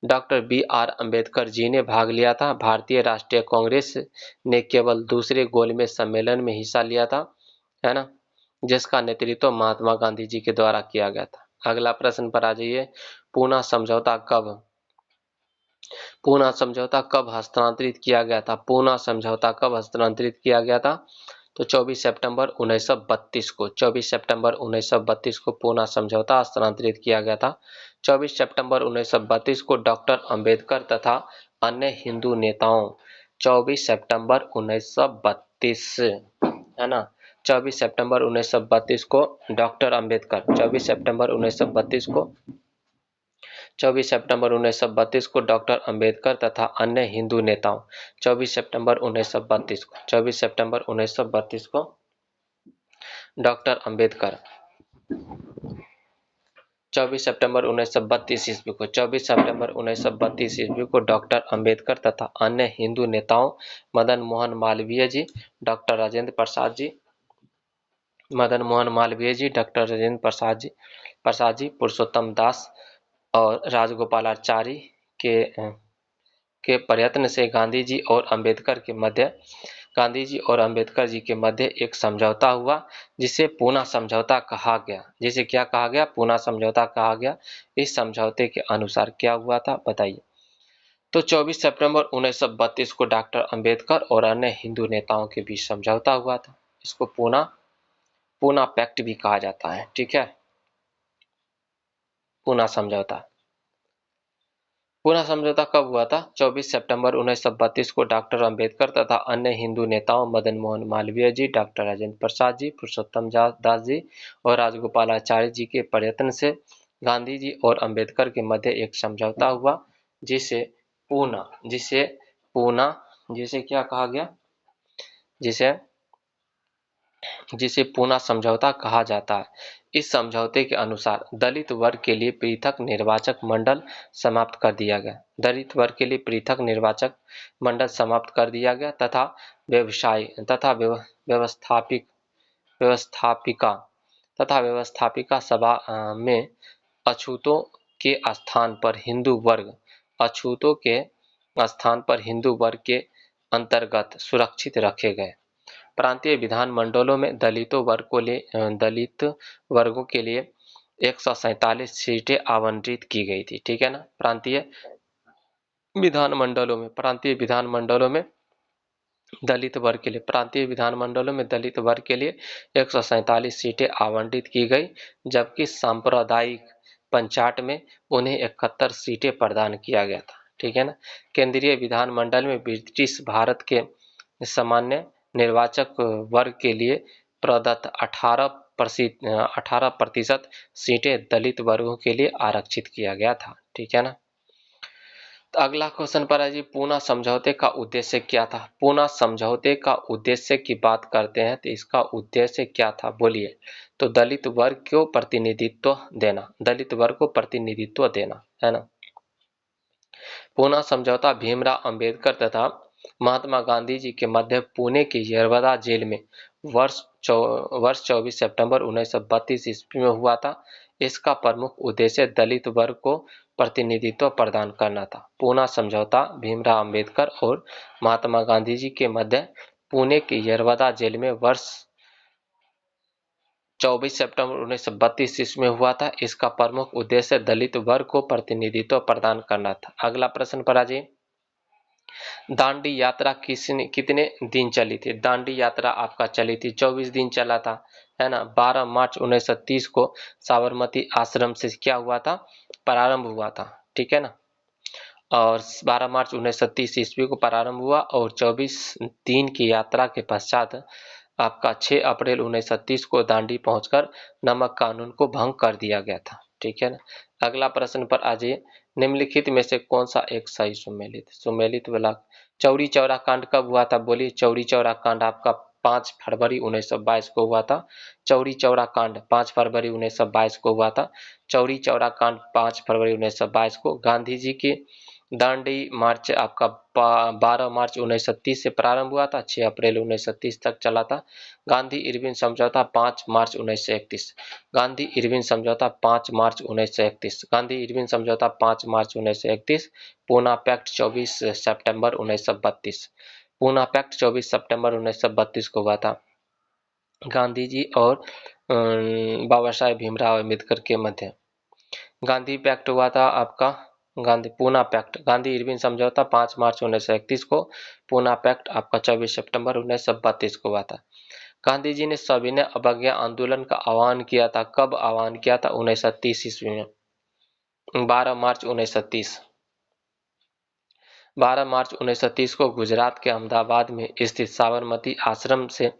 डॉक्टर B.R. अम्बेडकर जी ने भाग लिया था। भारतीय राष्ट्रीय कांग्रेस ने केवल दूसरे गोलमेज सम्मेलन में हिस्सा लिया था, है ना, जिसका नेतृत्व महात्मा गांधी जी के द्वारा किया गया था। अगला प्रश्न पर आ जाइए। पूना समझौता कब पूना समझौता कब हस्तांतरित किया गया था? पूना समझौता कब हस्तांतरित किया गया था? तो 24 सितंबर 1932 को 24 सितंबर 1932 को पूना समझौता हस्तांतरित किया गया था। 24 सितंबर 1932 को डॉक्टर अंबेडकर तथा अन्य हिंदू नेताओं 24 सितंबर 1932, है ना, 24 सितंबर 1932 को डॉक्टर अंबेडकर 24 सितंबर 1932 को 24 सितंबर 1932 को डॉक्टर अंबेडकर तथा अन्य हिंदू नेताओं 24 सितंबर 1932 को 24 सितंबर 1932 को डॉक्टर अंबेडकर 24 सितंबर 1932 ईस्वी को 24 सितंबर 1932 ईस्वी को डॉक्टर अंबेडकर तथा अन्य हिंदू नेताओं मदन मोहन मालवीय जी, डॉक्टर राजेंद्र प्रसाद जी, मदन मोहन मालवीय जी, डॉक्टर राजेंद्र प्रसाद जी, पुरुषोत्तम दास और राजगोपालाचारी के प्रयत्न से गांधी जी और अंबेडकर जी के मध्य एक समझौता हुआ, जिसे पूना समझौता कहा गया। जिसे क्या कहा गया? पूना समझौता कहा गया। इस समझौते के अनुसार क्या हुआ था, बताइए। तो 24 सितंबर 1932 को डॉक्टर अंबेडकर और अन्य हिंदू नेताओं के बीच समझौता हुआ था। इसको पूना पैक्ट भी कहा जाता है, ठीक है, पूना समझौता। पूना समझौता कब हुआ था? 24 सितंबर 1932 को डॉक्टर अंबेडकर तथा अन्य हिंदू नेताओं मदन मोहन मालवीय जी, डॉक्टर राजेंद्र प्रसाद जी, पुरुषोत्तम दास जी और राजगोपालाचारी जी के प्रयत्न से गांधी जी और अंबेडकर के मध्य एक समझौता हुआ, जिसे पूना जिसे क्या कहा गया? जिसे पूना समझौता कहा जाता है। इस समझौते के अनुसार दलित वर्ग के लिए पृथक निर्वाचक मंडल समाप्त कर दिया गया। दलित वर्ग के लिए पृथक निर्वाचक मंडल समाप्त कर दिया गया तथा व्यवस्थापिका सभा में अछूतों के स्थान पर हिंदू वर्ग के अंतर्गत सुरक्षित रखे गए। प्रांतीय विधान मंडलों में दलित वर्गों के लिए 147 सीटें आवंटित की गई थी, ठीक है ना। प्रांतीय विधान मंडलों में दलित वर्ग के लिए 147 सीटें आवंटित की गई, जबकि सांप्रदायिक पंचायत में उन्हें 71 सीटें प्रदान किया गया था, ठीक है ना। केंद्रीय विधान मंडल में ब्रिटिश भारत के सामान्य निर्वाचक वर्ग के लिए प्रदत्त 18% सीटें दलित वर्गों के लिए आरक्षित किया गया था, ठीक है ना। तो अगला क्वेश्चन पर है जी, पूना समझौते का उद्देश्य क्या था? पूना समझौते का उद्देश्य की बात करते हैं तो इसका उद्देश्य क्या था, बोलिए। तो दलित वर्ग को प्रतिनिधित्व देना, है ना। पूना समझौता भीमराव अंबेडकर तथा महात्मा गांधी जी के मध्य पुणे के यरवदा जेल में वर्ष 24 सितंबर 1932 ईस्वी में हुआ था। इसका प्रमुख उद्देश्य दलित वर्ग को प्रतिनिधित्व प्रदान करना था। पूना समझौता भीमराव अंबेडकर और महात्मा गांधी जी के मध्य पुणे के यरवदा जेल में वर्ष 24 सितंबर 1932 ईस्वी में हुआ था। इसका प्रमुख उद्देश्य दलित वर्ग को प्रतिनिधित्व प्रदान करना था। अगला प्रश्न पर आ जाइए। दांडी यात्रा कितने दिन चली थी? दांडी यात्रा आपका चली थी 24 दिन चला था, है ना। 12 मार्च 1930 को साबरमती आश्रम से क्या हुआ था? प्रारंभ हुआ था, ठीक है ना। और 12 मार्च 1930 ईस्वी को प्रारंभ हुआ और 24 दिन की यात्रा के पश्चात आपका 6 अप्रैल 1930 को दांडी पहुंचकर नमक कानून को भंग कर दिया गया था, ठीक है ना। अगला प्रश्न पर आ जाइए। निम्नलिखित में से कौन सा एक सही सुमेलित वाला? चौरी चौरा कांड कब हुआ था? बोलिए। चौरी चौरा कांड आपका 5 फरवरी 1922 को हुआ था। चौरी चौरा कांड 5 फरवरी 1922 को हुआ था। चौरी चौरा कांड 5 फरवरी 1922 को गांधी जी की दांडी मार्च आपका 12 मार्च 1930 से प्रारंभ हुआ था, 6 अप्रैल 1930 तक चला था। गांधी इरविन समझौता 5 मार्च 1931। गांधी इरविन समझौता 5 मार्च 1931। गांधी इरविन समझौता 5 मार्च 1931। पूना पैक्ट 24 सितंबर 1932। पूना पैक्ट 24 सितंबर 1932 को हुआ था। गांधी जी और बाबा साहेब भीमराव अम्बेडकर के मध्य गांधी पैक्ट हुआ था आपका। गांधी पूना पैक्ट, गांधी इरविन समझौता 5 मार्च 1931 को, पूना पैक्ट आपका 24 सितंबर 1932 को हुआ था। गांधी जी ने सविनय अवज्ञा आंदोलन का आह्वान किया था। कब आह्वान किया था? 1930 ईस्वी में, 12 मार्च 1930। 12 मार्च 1930 को गुजरात के अहमदाबाद में स्थित साबरमती आश्रम से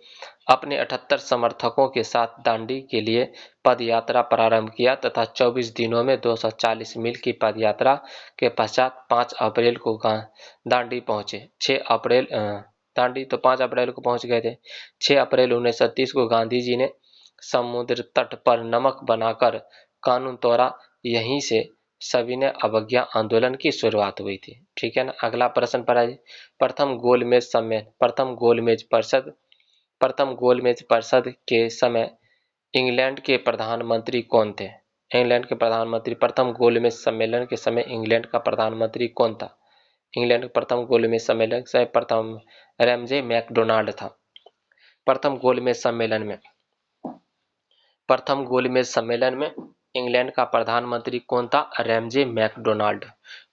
अपने 78 समर्थकों के साथ दांडी के लिए पदयात्रा प्रारंभ किया तथा 24 दिनों में 240 मील की पदयात्रा के पश्चात 5 अप्रैल को दांडी पहुंचे। 6 अप्रैल दांडी तो 5 अप्रैल को पहुंच गए थे। 6 अप्रैल 1930 को गांधी जी ने समुद्र तट पर नमक बनाकर कानून तोड़ा। यहीं से सविनय अवज्ञा आंदोलन की शुरुआत हुई थी। ठीक है ना। अगला प्रश्न पर आइए। प्रथम गोलमेज सम्मेलन, प्रथम गोलमेज परिषद के समय इंग्लैंड के प्रधानमंत्री कौन थे? इंग्लैंड के प्रधानमंत्री, प्रथम गोलमेज सम्मेलन के समय इंग्लैंड का प्रधानमंत्री कौन था? इंग्लैंड के प्रथम गोलमेज सम्मेलन के समय प्रथम रैमजे मैकडोनाल्ड था। प्रथम गोलमेज सम्मेलन में इंग्लैंड का प्रधानमंत्री कौन था? Ramsay MacDonald.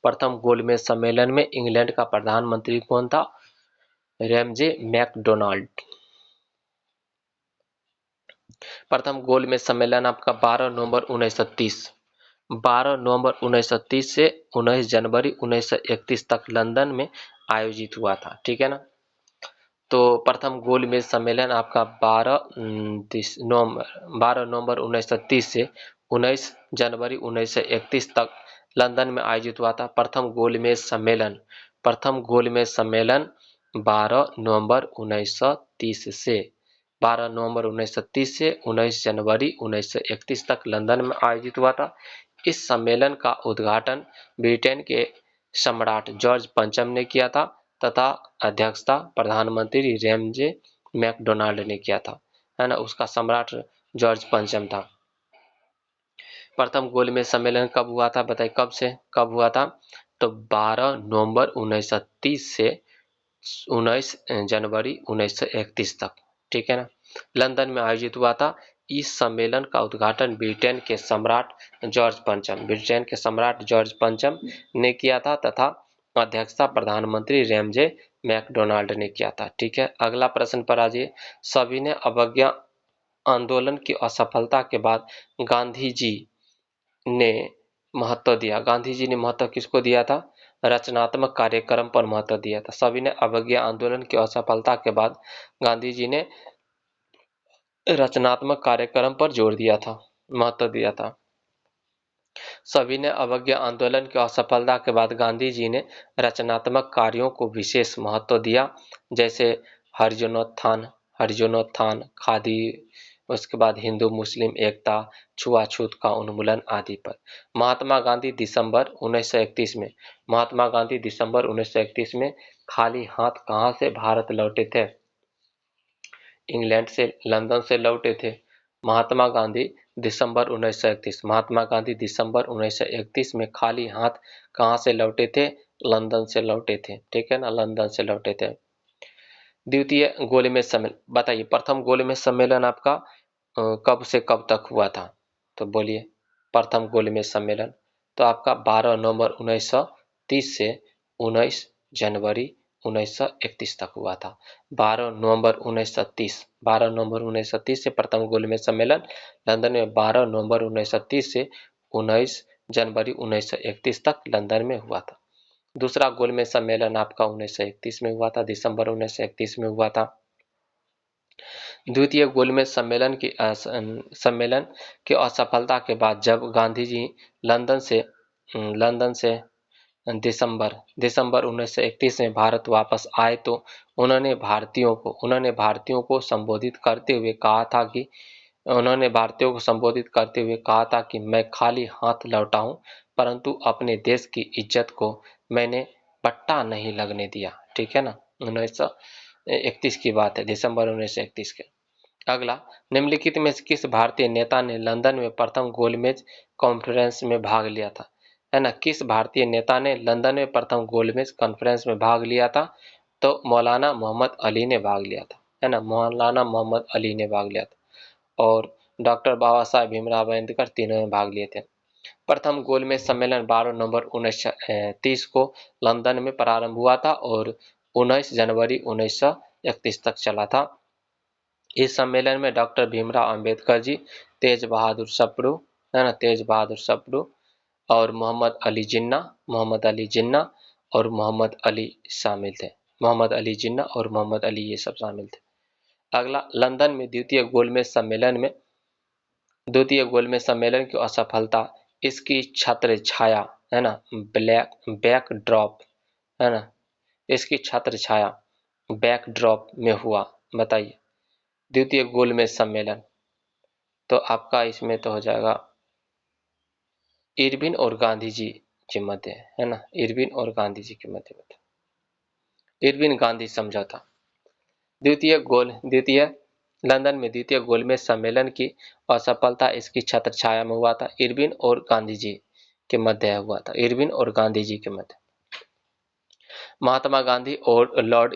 प्रथम गोलमेज सम्मेलन में इंग्लैंड का प्रधानमंत्री कौन था? Ramsay MacDonald. प्रथम गोलमेज सम्मेलन आपका 12 नवंबर 1930, 12 नवंबर 1930 से 19 जनवरी 1931 तक लंदन में आयोजित हुआ था। ठीक है ना। तो प्रथम गोलमेज सम्मेलन आपका 12 नवंबर 1930 से 19 जनवरी 1931 तक लंदन में आयोजित हुआ था। प्रथम गोलमेज सम्मेलन 12 नवंबर 1930 से 12 नवंबर 1930 से 19 जनवरी 1931 तक लंदन में आयोजित हुआ था। इस सम्मेलन का उद्घाटन ब्रिटेन के सम्राट जॉर्ज पंचम ने किया था तथा अध्यक्षता प्रधानमंत्री रैमजे मैकडोनाल्ड ने किया था, है ना। उसका सम्राट जॉर्ज पंचम था। प्रथम गोलमेज सम्मेलन कब हुआ था? बताइए कब हुआ था? तो 12 नवंबर 1930 से 19 जनवरी 1931 तक। ठीक है ना। लंदन में आयोजित हुआ था। इस सम्मेलन का उद्घाटन ब्रिटेन के सम्राट जॉर्ज पंचम ने किया था तथा अध्यक्षता प्रधानमंत्री रैमजे मैकडोनाल्ड ने किया था। ठीक है। अगला प्रश्न पर आ जाइए। सविनय अवज्ञा आंदोलन की असफलता के बाद गांधी जी ने महत्व किसको दिया था? रचनात्मक कार्यक्रम पर महत्व दिया था। सविनय अवज्ञा आंदोलन की असफलता के बाद गांधी जी ने रचनात्मक कार्यक्रम पर जोर दिया था, महत्व दिया था। सविनय अवज्ञा आंदोलन की असफलता के बाद गांधी जी ने रचनात्मक कार्यों को विशेष महत्व दिया, जैसे हरिजनोत्थान, खादी, उसके बाद हिंदू मुस्लिम एकता, छुआछूत का उन्मूलन आदि पर। महात्मा गांधी दिसंबर 1931 में खाली हाथ कहां से भारत लौटे थे? इंग्लैंड से, लंदन से लौटे थे। महात्मा गांधी दिसंबर 1931 में खाली हाथ कहां से लौटे थे? लंदन से लौटे थे। ठीक है ना, लंदन से लौटे थे। द्वितीय गोलमेज सम्मेलन बताइए। प्रथम गोलमेज सम्मेलन आपका कब से कब तक हुआ था? तो बोलिए। प्रथम गोलमेज सम्मेलन तो आपका 12 नवंबर 1930 से 19 जनवरी 1931 तक हुआ था। 12 नवंबर 1930 से प्रथम गोलमेज सम्मेलन लंदन में 12 नवंबर 1930 से 19 जनवरी 1931 तक लंदन में हुआ था। दूसरा गोलमेज सम्मेलन आपका 1931 में हुआ था, दिसंबर 1931 में हुआ था। द्वितीय गोलमेज सम्मेलन की असफलता के बाद जब गांधी जी लंदन से दिसंबर 1931 में भारत वापस आए तो उन्होंने भारतीयों को संबोधित करते हुए कहा था कि मैं खाली हाथ लौटा हूं, परंतु अपने देश की इज्जत को मैंने पट्टा नहीं लगने दिया। ठीक है ना, 1931 की बात है, दिसंबर 1931 के। अगला, निम्नलिखित में से किस भारतीय नेता ने लंदन में प्रथम गोलमेज कॉन्फ्रेंस में भाग लिया था? है ना, किस भारतीय नेता ने लंदन में प्रथम गोलमेज कॉन्फ्रेंस में भाग लिया था? तो मौलाना मोहम्मद अली ने भाग लिया था। है ना, मौलाना मोहम्मद अली ने भाग लिया था। और डॉक्टर बाबा साहेब भीमराव अम्बेडकर तीनों ने भाग लिए थे। प्रथम गोलमेज सम्मेलन 12 नवंबर 1930 को लंदन में प्रारंभ हुआ था और 19 जनवरी 1931 तक चला था। इस सम्मेलन में डॉक्टर भीमराव अंबेडकर जी, तेज बहादुर सप्रू, है ना, तेज बहादुर सप्रू और मोहम्मद अली जिन्ना और मोहम्मद अली शामिल थे। मोहम्मद अली जिन्ना और मोहम्मद अली ये सब शामिल थे। अगला, लंदन में द्वितीय गोलमेज सम्मेलन की असफलता, इसकी छत्र छाया, है ना, बैक ड्रॉप, है ना, इसकी छत्र छाया बैकड्रॉप में हुआ। बताइए, द्वितीय गोलमेज सम्मेलन, तो आपका इसमें तो हो जाएगा इरविन और गांधी जी के मध्य, है ना, इरविन और गांधी जी के मध्य, इरविन गांधी समझौता। द्वितीय लंदन में द्वितीय गोलमेज सम्मेलन की असफलता इसकी छत्रछाया में हुआ था। इरविन और गांधी जी के मध्य हुआ था, इरविन और गांधी जी के मध्य। महात्मा गांधी और लॉर्ड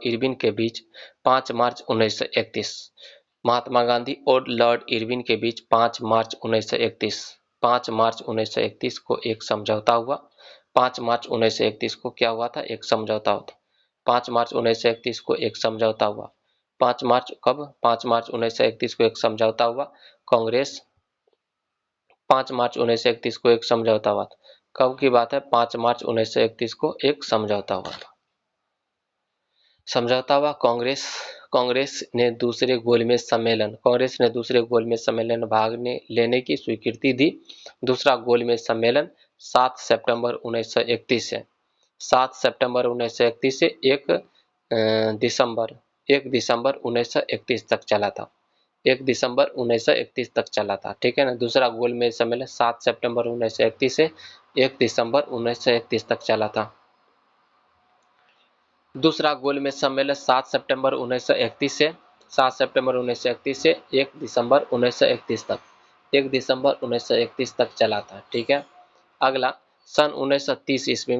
इरविन के बीच 5 मार्च 1931। महात्मा गांधी और लॉर्ड इरविन के बीच 5 मार्च 1931 को एक समझौता हुआ। 5 मार्च 1931 को क्या हुआ था? एक समझौता हुआ। 5 मार्च 1931 को एक समझौता हुआ। 5 मार्च कब? 5 मार्च 1931 को एक समझौता हुआ। कांग्रेस 5 मार्च 1931 को एक समझौता हुआ था। कब की बात है? 5 मार्च 1931 को एक समझौता हुआ था। समझौता हुआ। कांग्रेस ने दूसरे गोलमेज सम्मेलन में भाग लेने की स्वीकृति दी। दूसरा गोलमेज सम्मेलन 7 सितंबर 1931 से 1 दिसंबर 1931 तक चला था। 1 दिसंबर 1931 तक चला था। ठीक है ना, दूसरा गोलमेज सम्मेलन 7 सितंबर 1931 से 1 दिसंबर 1931 तक चला था। दूसरा गोलमेज सम्मेलन 7 सितंबर 1931 से 1 दिसंबर 1931 तक 1 दिसंबर 1931 तक चला था। ठीक है। अगला, सन 1930 ईस्वी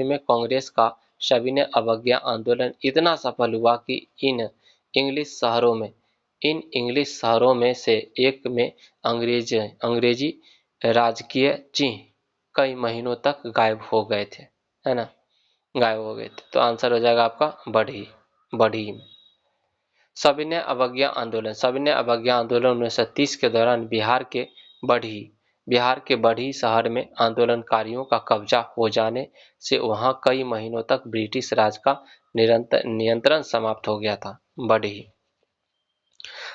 में कांग्रेस का सविनय अवज्ञा आंदोलन इतना सफल हुआ कि इन इंग्लिश शहरों में से एक में अंग्रेजी राजकीय चिन्ह कई महीनों तक गायब हो गए थे, है ना, गायब हो गए थे। तो आंसर हो जाएगा आपका बढ़ी। सविनय अवज्ञा आंदोलन 1930 के दौरान बिहार के बढ़ी शहर में आंदोलनकारियों का कब्जा हो जाने से वहां कई महीनों तक ब्रिटिश राज का नियंत्रण समाप्त हो गया था। बढ़ी।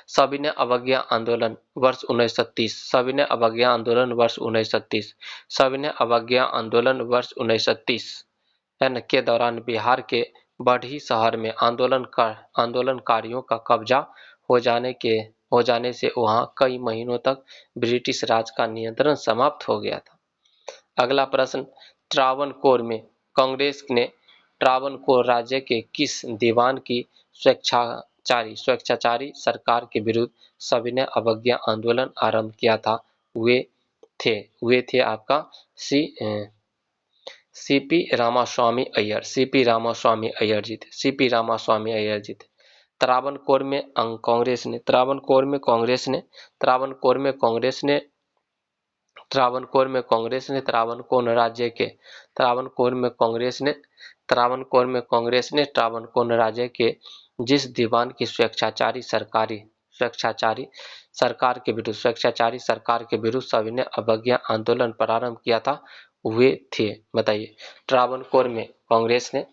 सविनय अवज्ञा आंदोलन वर्ष 1930 सविनय अवज्ञा आंदोलन वर्ष 1930 सविनय अवज्ञा आंदोलन वर्ष 1930 के दौरान बिहार के बढ़ी शहर में आंदोलनकारियों का कब्जा हो जाने से वहां कई महीनों तक ब्रिटिश राज का नियंत्रण समाप्त हो गया था। अगला प्रश्न, कांग्रेस ने ट्रावनकोर राज्य के किस दीवान की स्वेच्छाचारी सरकार के विरुद्ध सविनय अवज्ञा आंदोलन आरंभ किया था? वे थे आपका सीपी रामास्वामी अय्यर जी थे। त्रावणकोर में कांग्रेस ने त्रावणकोर राज्य के जिस दीवान की स्वेच्छाचारी सरकार के विरुद्ध सविनय अवज्ञा आंदोलन प्रारंभ किया था, वे थे, बताइए। त्रावणकोर में कांग्रेस ने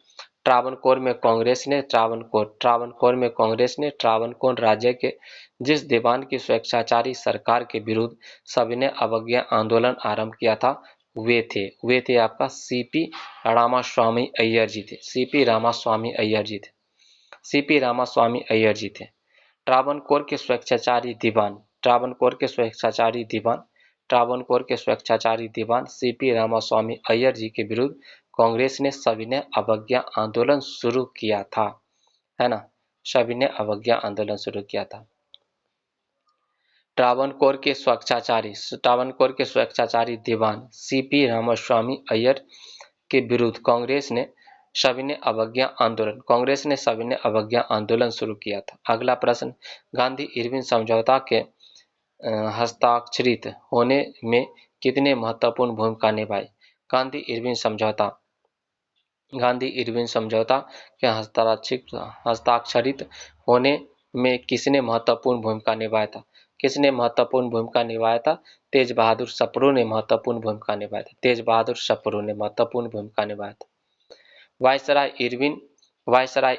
त्रावणकोर राज्य के जिस दीवान की स्वेच्छाचारी सरकार के विरुद्ध सविनय अवज्ञा आंदोलन आरंभ किया था, वे थे आपका सीपी रामास्वामी अय्यर जी थे। ट्रावनकोर के स्वेच्छाचारी दीवान ट्रावणकोर के स्वेच्छाचारी दीवान सीपी रामास्वामी अय्यर जी के विरुद्ध कांग्रेस ने सविनय अवज्ञा आंदोलन शुरू किया था, है ना, सविनय अवज्ञा आंदोलन शुरू किया था। ट्रावणकोर के स्वेच्छाचारी दीवान सीपी रामास्वामी अय्यर के विरुद्ध कांग्रेस ने सविनय अवज्ञा आंदोलन शुरू किया था। अगला प्रश्न, गांधी इरविन समझौता के हस्ताक्षरित होने में कितने महत्वपूर्ण भूमिका निभाई? गांधी इरविन समझौता के हस्ताक्षरित होने में किसने महत्वपूर्ण भूमिका निभाया था? किसने महत्वपूर्ण भूमिका निभाया था? तेज बहादुर सप्रू ने महत्वपूर्ण भूमिका निभाया था। तेज बहादुर सप्रू ने महत्वपूर्ण भूमिका निभाया था। वायसराय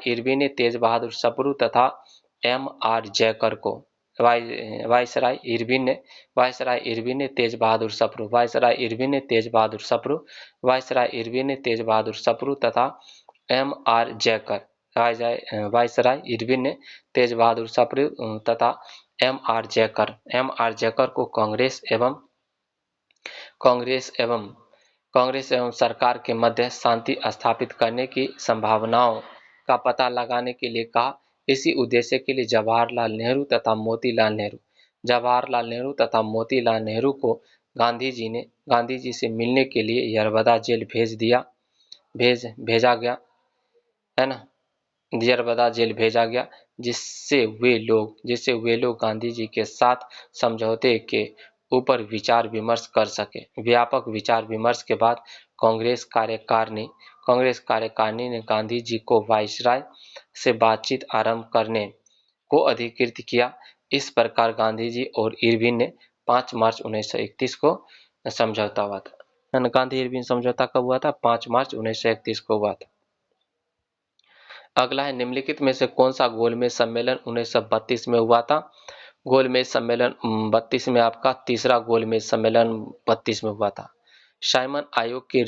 इरविन ने तेज बहादुर सप्रू तथा M.R. जयकर को वायसराय इरविन ने तेज बहादुर सप्रू तथा M.R. जयकर वायसराय इरविन ने तेज बहादुर सप्रू तथा M.R. जयकर को कांग्रेस एवं सरकार के मध्य शांति स्थापित करने की संभावनाओं का पता लगाने के लिए कहा। इसी उद्देश्य के लिए जवाहरलाल नेहरू तथा मोतीलाल नेहरू को गांधी जी से मिलने के लिए यरबदा जेल भेजा गया, है ना, यरबदा जेल भेजा गया, जिससे वे लोग गांधी जी के साथ समझौते के ऊपर विचार विमर्श कर सके। व्यापक विचार विमर्श के बाद कांग्रेस कार्यकारिणी ने गांधी जी को वायसराय से बातचीत आरंभ करने को अधिकृत किया। इस प्रकार गांधी जी और इरविन ने 5 मार्च 1931 को समझौता हुआ था। गांधी इरविन समझौता कब हुआ था? 5 मार्च 1931 को हुआ था। अगला है, निम्नलिखित में से कौन सा गोलमेज सम्मेलन 1932 में हुआ था? गोलमेज सम्मेलन 32 में आपका तीसरा गोलमेज सम्मेलन 32 में हुआ था। साइमन आयोग की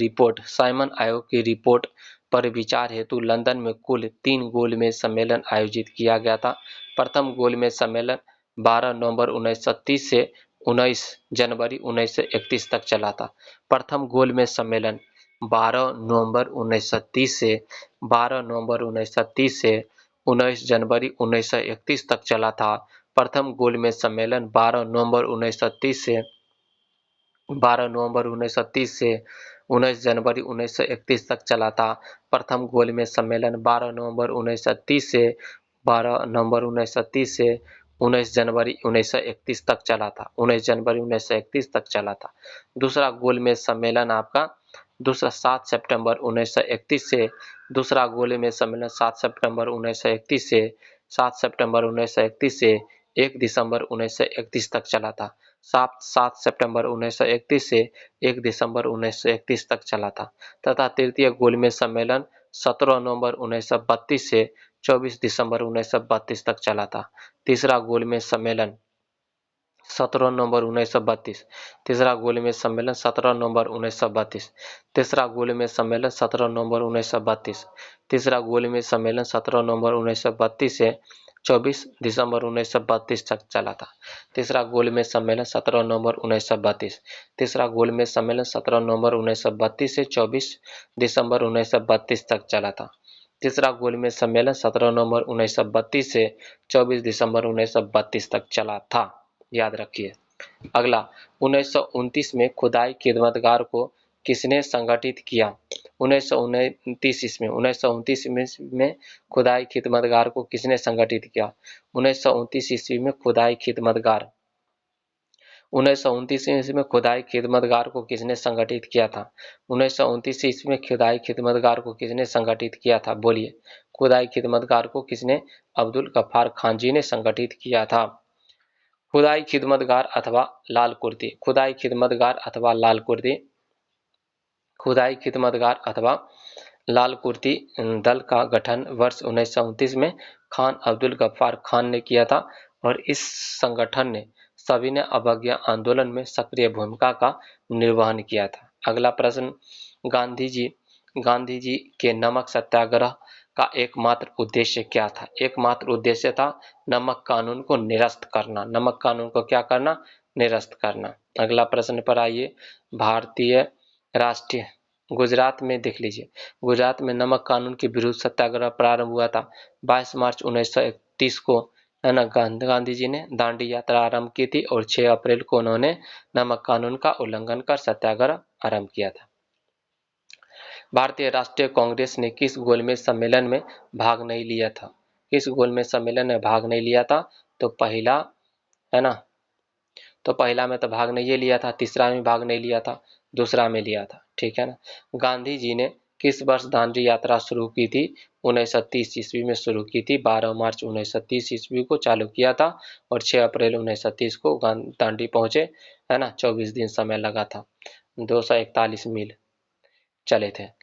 रिपोर्ट पर विचार हेतु लंदन में कुल 3 गोलमेज सम्मेलन आयोजित किया गया था। प्रथम गोलमेज सम्मेलन 12 नवंबर 1930 से 19 जनवरी 1931 तक चला था। प्रथम गोलमेज सम्मेलन 12 नवंबर 1930 से 19 जनवरी 1931 तक चला था। प्रथम गोलमेज सम्मेलन 12 नवंबर 1930 से 19 जनवरी 1931 तक चला था। प्रथम गोलमेज सम्मेलन 12 नवंबर 1930 से 19 जनवरी 1931 तक चला था। 19 जनवरी 1931 तक चला था। दूसरा गोलमेज सम्मेलन आपका 7 सितंबर 1931 से 1 दिसंबर 1931 तक चला था। 7 सितंबर 1931 से 1 दिसंबर 1931 तक चला था। तथा तृतीय गोलमेज सम्मेलन 17 नवंबर 1932 से 24 दिसंबर 1932 तक चला था। तीसरा गोलमेज सम्मेलन 17 नवंबर 1932। तीसरा गोलमेज सम्मेलन 17 नवंबर 1932। तीसरा गोलमेज सम्मेलन 17 नवंबर 1932। तीसरा गोलमेज सम्मेलन 17 नवंबर 1932 से 24 दिसंबर 1932 तक चला था। तीसरा गोलमेज सम्मेलन 17 नवंबर 1932। तीसरा गोलमेज सम्मेलन 17 नवंबर 1932 से 24 दिसंबर 1932 तक चला था। तीसरा गोलमेज सम्मेलन 17 नवंबर 1932 से 24 दिसंबर 1932 तक चला था। याद रखिए। अगला, 1929 में खुदाई खिदमतगार को किसने संगठित किया? 1929 में खुदाई खिदमतगार को किसने संगठित किया? 1929 ईस्वी में खुदाई खिदमतगार 1929 ईस्वी में खुदाई खिदमतगार को किसने संगठित किया था? 1929 ईस्वी में खुदाई खिदमतगार को किसने संगठित किया था? बोलिए, खुदाई खिदमतगार को किसने? अब्दुल गफ्फार खान जी ने संगठित किया था। खुदाई खिदमतगार अथवा लाल कुर्ती। खुदाई खिदमतगार अथवा लाल कुर्ती दल का गठन वर्ष 1929 में खान अब्दुल गफ्फार खान ने किया था और इस संगठन ने सविनय अवज्ञा आंदोलन में सक्रिय भूमिका का निर्वहन किया था। अगला प्रश्न, गांधी जी के नमक सत्याग्रह का एकमात्र उद्देश्य क्या था? एकमात्र उद्देश्य था नमक कानून को निरस्त करना। नमक कानून को क्या करना? निरस्त करना। अगला प्रश्न पर आइए। भारतीय राष्ट्रीय गुजरात में देख लीजिए, गुजरात में नमक कानून के विरुद्ध सत्याग्रह प्रारंभ हुआ था 22 मार्च 1931 को, है ना। गांधी जी ने दांडी यात्रा आरंभ की थी और 6 अप्रैल को उन्होंने नमक कानून का उल्लंघन कर सत्याग्रह आरंभ किया था। भारतीय राष्ट्रीय कांग्रेस ने किस गोलमेज सम्मेलन में भाग नहीं लिया था? किस गोलमेज सम्मेलन में भाग नहीं लिया था? तो पहला, है ना, तो पहला में तो भाग नहीं लिया था, तीसरा में भाग नहीं लिया था, दूसरा में लिया था, ठीक है ना। गांधी जी ने किस वर्ष दांडी यात्रा शुरू की थी? 1930 ईस्वी में शुरू की थी। 12 मार्च 1930 ईस्वी को चालू किया था और 6 अप्रैल 1930 को दांडी पहुंचे, है ना। 24 दिन समय लगा था, 241 मील चले थे।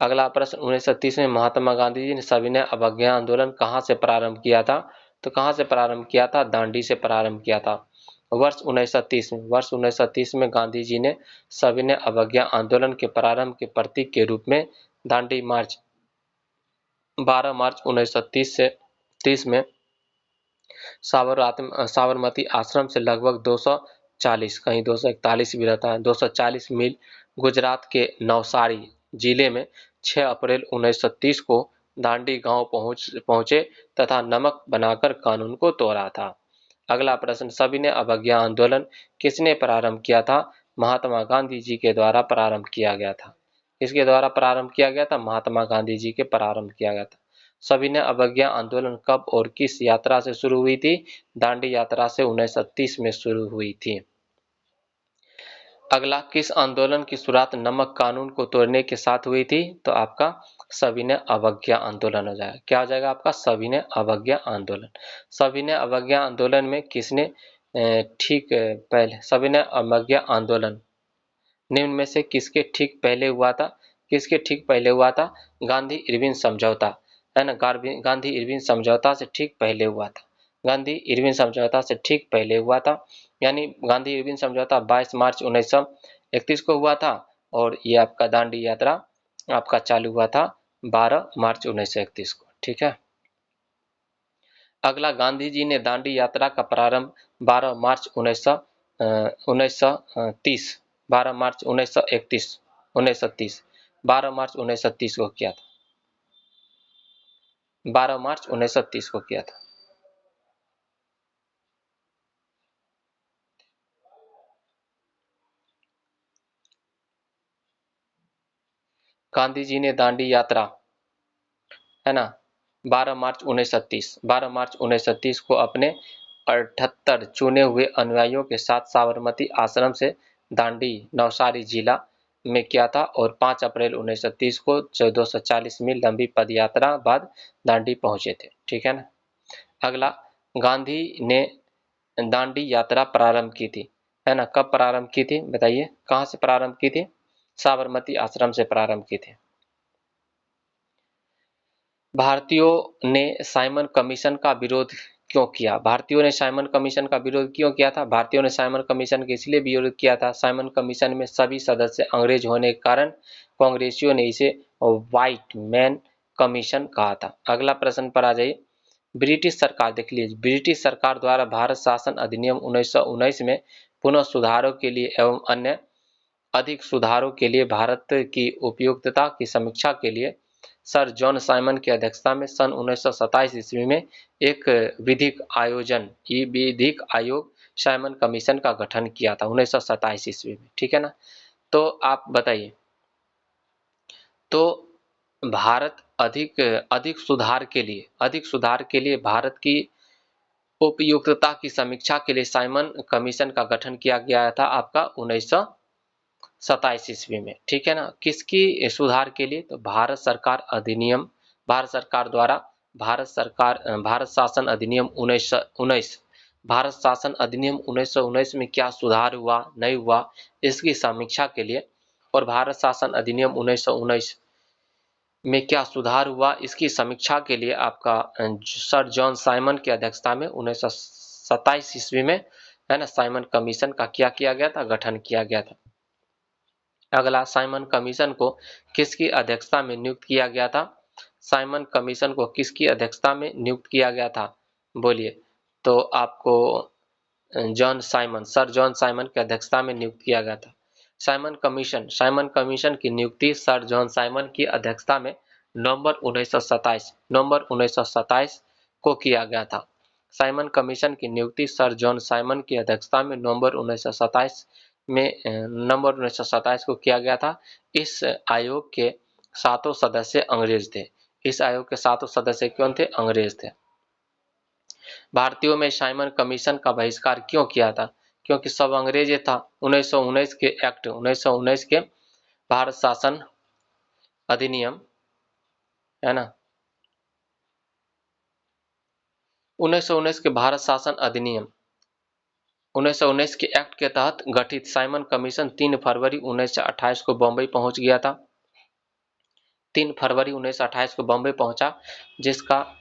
अगला प्रश्न, 1930 में महात्मा गांधी जी ने सविनय अवज्ञा आंदोलन कहाँ से प्रारंभ किया था? तो कहाँ से प्रारंभ किया था? दांडी से प्रारंभ किया था। वर्ष 1930 में, वर्ष 1930 में गांधी जी ने सविनय अवज्ञा आंदोलन के प्रारंभ के प्रतीक के रूप में दांडी मार्च 12 मार्च 1930 में साबरमती आश्रम से लगभग 240, कहीं 241 भी रहता है, 240 मील गुजरात के नवसारी जिले में 6 अप्रैल 1930 को दांडी गांव पहुंचे तथा नमक बनाकर कानून को तोड़ा था। अगला प्रश्न, सविनय अवज्ञा आंदोलन किसने प्रारंभ किया था? महात्मा गांधी जी के द्वारा प्रारंभ किया गया था। किसके द्वारा प्रारंभ किया गया था? महात्मा गांधी जी के प्रारंभ किया गया था। सविनय अवज्ञा आंदोलन कब और किस यात्रा से शुरू हुई थी? दांडी यात्रा से 1930 में शुरू हुई थी। अगला, किस आंदोलन की शुरुआत नमक कानून को तोड़ने के साथ हुई थी? तो आपका सविनय अवज्ञा आंदोलन हो जाएगा। क्या हो जाएगा आपका? सविनय अवज्ञा आंदोलन। सविनय अवज्ञा आंदोलन में किसने ठीक पहले सविनय अवज्ञा आंदोलन निम्न में से किसके ठीक पहले हुआ था? किसके ठीक पहले हुआ था? गांधी इरविन समझौता, है ना। गांधी इरविन समझौता से ठीक पहले हुआ था। गांधी इरविन समझौता से ठीक पहले हुआ था, यानी गांधी इरविन समझौता 22 मार्च 1931 को हुआ था और ये आपका दांडी यात्रा आपका चालू हुआ था 12 मार्च 1931 को, ठीक है। अगला, गांधी जी ने दांडी यात्रा का प्रारंभ 12 मार्च 1930 12 मार्च 1930 12 मार्च 1930 को किया था। 12 मार्च 1930 को किया था। गांधी जी ने दांडी यात्रा, है ना, 12 मार्च 1930 को अपने 78 चुने हुए अनुयायियों के साथ साबरमती आश्रम से दांडी नवसारी जिला में किया था और 5 अप्रैल 1930 को 240 मील लंबी पदयात्रा बाद दांडी पहुंचे थे, ठीक है ना। अगला, गांधी ने दांडी यात्रा प्रारंभ की थी, है ना। कब प्रारंभ की थी बताइए? कहां से प्रारंभ की थी? साबरमती आश्रम से प्रारंभ की थी। भारतीयों ने साइमन कमीशन का विरोध क्यों किया? भारतीयों ने साइमन कमीशन का विरोध क्यों किया था? भारतीयों ने साइमन कमीशन के इसलिए विरोध किया था, साइमन कमीशन में सभी सदस्य अंग्रेज होने के कारण कांग्रेसियों ने इसे व्हाइट मैन कमीशन कहा था। अगला प्रश्न पर आ जाइए। ब्रिटिश सरकार देख लीजिए, ब्रिटिश सरकार द्वारा भारत शासन अधिनियम 1919 में पुनः सुधारों के लिए एवं अन्य अधिक सुधारों के लिए भारत की उपयुक्तता की समीक्षा के लिए सर जॉन साइमन की अध्यक्षता में सन 1927 ईस्वी में एक विधिक आयोग साइमन कमीशन का गठन किया था 1927 ईस्वी में, ठीक है ना। तो आप बताइए, तो भारत अधिक अधिक सुधार के लिए भारत की उपयुक्तता की समीक्षा के लिए साइमन कमीशन का गठन किया गया था आपका 1927 ईस्वी में, ठीक है ना। किसकी सुधार के लिए? तो भारत सरकार अधिनियम, भारत सरकार द्वारा भारत शासन अधिनियम 1919, भारत शासन अधिनियम 1919 में क्या सुधार हुआ नहीं हुआ इसकी समीक्षा के लिए, और भारत शासन अधिनियम 1919 में क्या सुधार हुआ इसकी समीक्षा के लिए आपका सर जॉन साइमन की अध्यक्षता में 1927 ईस्वी में, है ना, साइमन कमीशन का क्या किया गया था? गठन किया गया था। अगला, साइमन कमीशन को किसकी अध्यक्षता में नियुक्त किया गया था? साइमन कमीशन को किसकी अध्यक्षता में नियुक्त किया गया था? बोलिए। तो आपको सर जॉन साइमन की अध्यक्षता में नियुक्त किया गया था। साइमन कमीशन की नियुक्ति सर जॉन साइमन की अध्यक्षता में नवंबर 1927 को किया गया था। साइमन कमीशन की नियुक्ति सर जॉन साइमन की अध्यक्षता में नवंबर 1927 को किया गया था। इस आयोग के सातों सदस्य अंग्रेज थे। इस आयोग के सातों सदस्य कौन थे? अंग्रेज थे। भारतीयों में साइमन कमीशन का बहिष्कार क्यों किया था? क्योंकि सब अंग्रेज था। 1919 के भारत शासन अधिनियम, है ना, 1919 के भारत शासन अधिनियम 1919 के एक्ट के तहत गठित साइमन कमीशन 3 फरवरी 1928 को बम्बई पहुंच गया था। 3 फरवरी 1928 को बम्बई पहुंचा, जिसका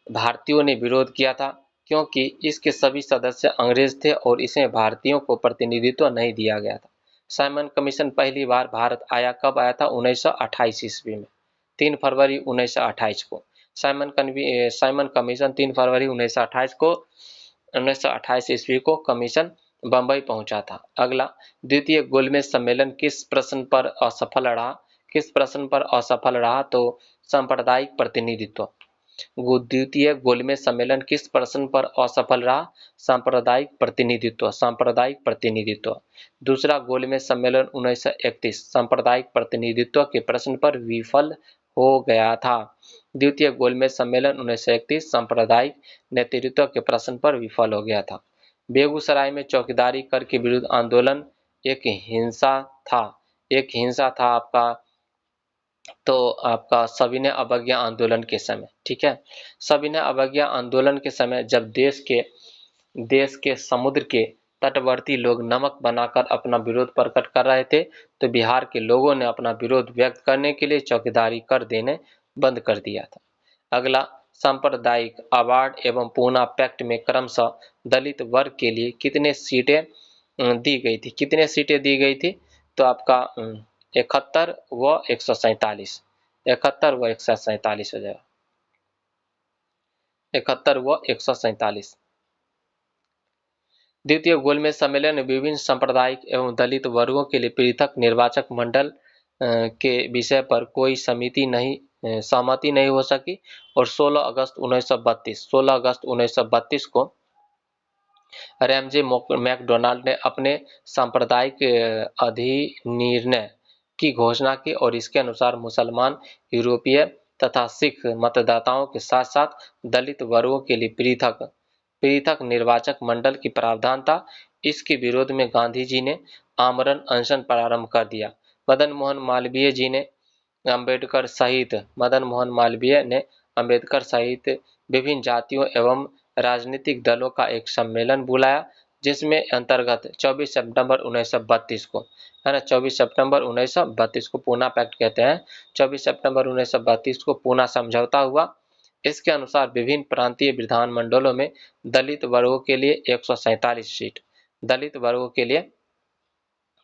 भारतीयों ने विरोध किया था क्योंकि इसके सभी सदस्य अंग्रेज थे और इसमें भारतीयों को प्रतिनिधित्व नहीं दिया गया था। साइमन कमीशन पहली बार भारत आया कब आया था? 1928 ईस्वी में, 3 फरवरी 1928 को। साइमन कमीशन 3 फरवरी 1928 ईस्वी को कमीशन बम्बई पहुंचा था। अगला, द्वितीय गोलमेज सम्मेलन किस प्रश्न पर असफल रहा? किस प्रश्न पर असफल रहा? तो सांप्रदायिक प्रतिनिधित्व। द्वितीय गोलमेज सम्मेलन किस प्रश्न पर असफल रहा? सांप्रदायिक प्रतिनिधित्व। सांप्रदायिक प्रतिनिधित्व। दूसरा गोलमेज सम्मेलन 1931 सांप्रदायिक प्रतिनिधित्व के प्रश्न पर विफल हो गया था। द्वितीय गोलमेज सम्मेलन 1931 सांप्रदायिक नेतृत्व के प्रश्न पर विफल हो गया था। बेगूसराय में चौकीदारी कर के विरुद्ध आंदोलन एक हिंसा था आपका, तो आपका सविनय अवज्ञा आंदोलन के समय, ठीक है। सविनय अवज्ञा आंदोलन के समय जब देश के समुद्र के तटवर्ती लोग नमक बनाकर अपना विरोध प्रकट कर रहे थे, तो बिहार के लोगों ने अपना विरोध व्यक्त करने के लिए चौकीदारी कर देने बंद कर दिया था। अगला, सांप्रदायिक अवार्ड एवं पूना पैक्ट में क्रमशः दलित वर्ग के लिए कितने सीटें दी गई थी? कितने सीटें दी गई थी? तो आपका 71 व 147, 71 व 147 हो जाएगा, 71 व 147। द्वितीय गोलमेज सम्मेलन में विभिन्न सांप्रदायिक एवं दलित वर्गों के लिए पृथक निर्वाचक मंडल के विषय पर कोई सहमति नहीं हो सकी और 16 अगस्त 1932 को रैमजे मैकडोनाल्ड ने अपने सांप्रदायिक अधिनिर्णय की घोषणा की और इसके अनुसार मुसलमान, यूरोपीय तथा सिख मतदाताओं के साथ साथ दलित वर्गों के लिए पृथक निर्वाचक मंडल की प्रावधान था। इसके विरोध में गांधी जी ने आमरण अनशन प्रारंभ कर दिया। मदन मोहन मालवीय ने अंबेडकर सहित विभिन्न जातियों एवं राजनीतिक दलों का एक सम्मेलन बुलाया, जिसमें अंतर्गत 24 सितंबर 1932 को, है ना, 24 सितंबर 1932 को पूना पैक्ट कहते हैं। 24 सितंबर 1932 को पूना समझौता हुआ। इसके अनुसार विभिन्न प्रांतीय विधानमंडलों में दलित वर्गों के लिए 147 सीट, दलित वर्गों के लिए,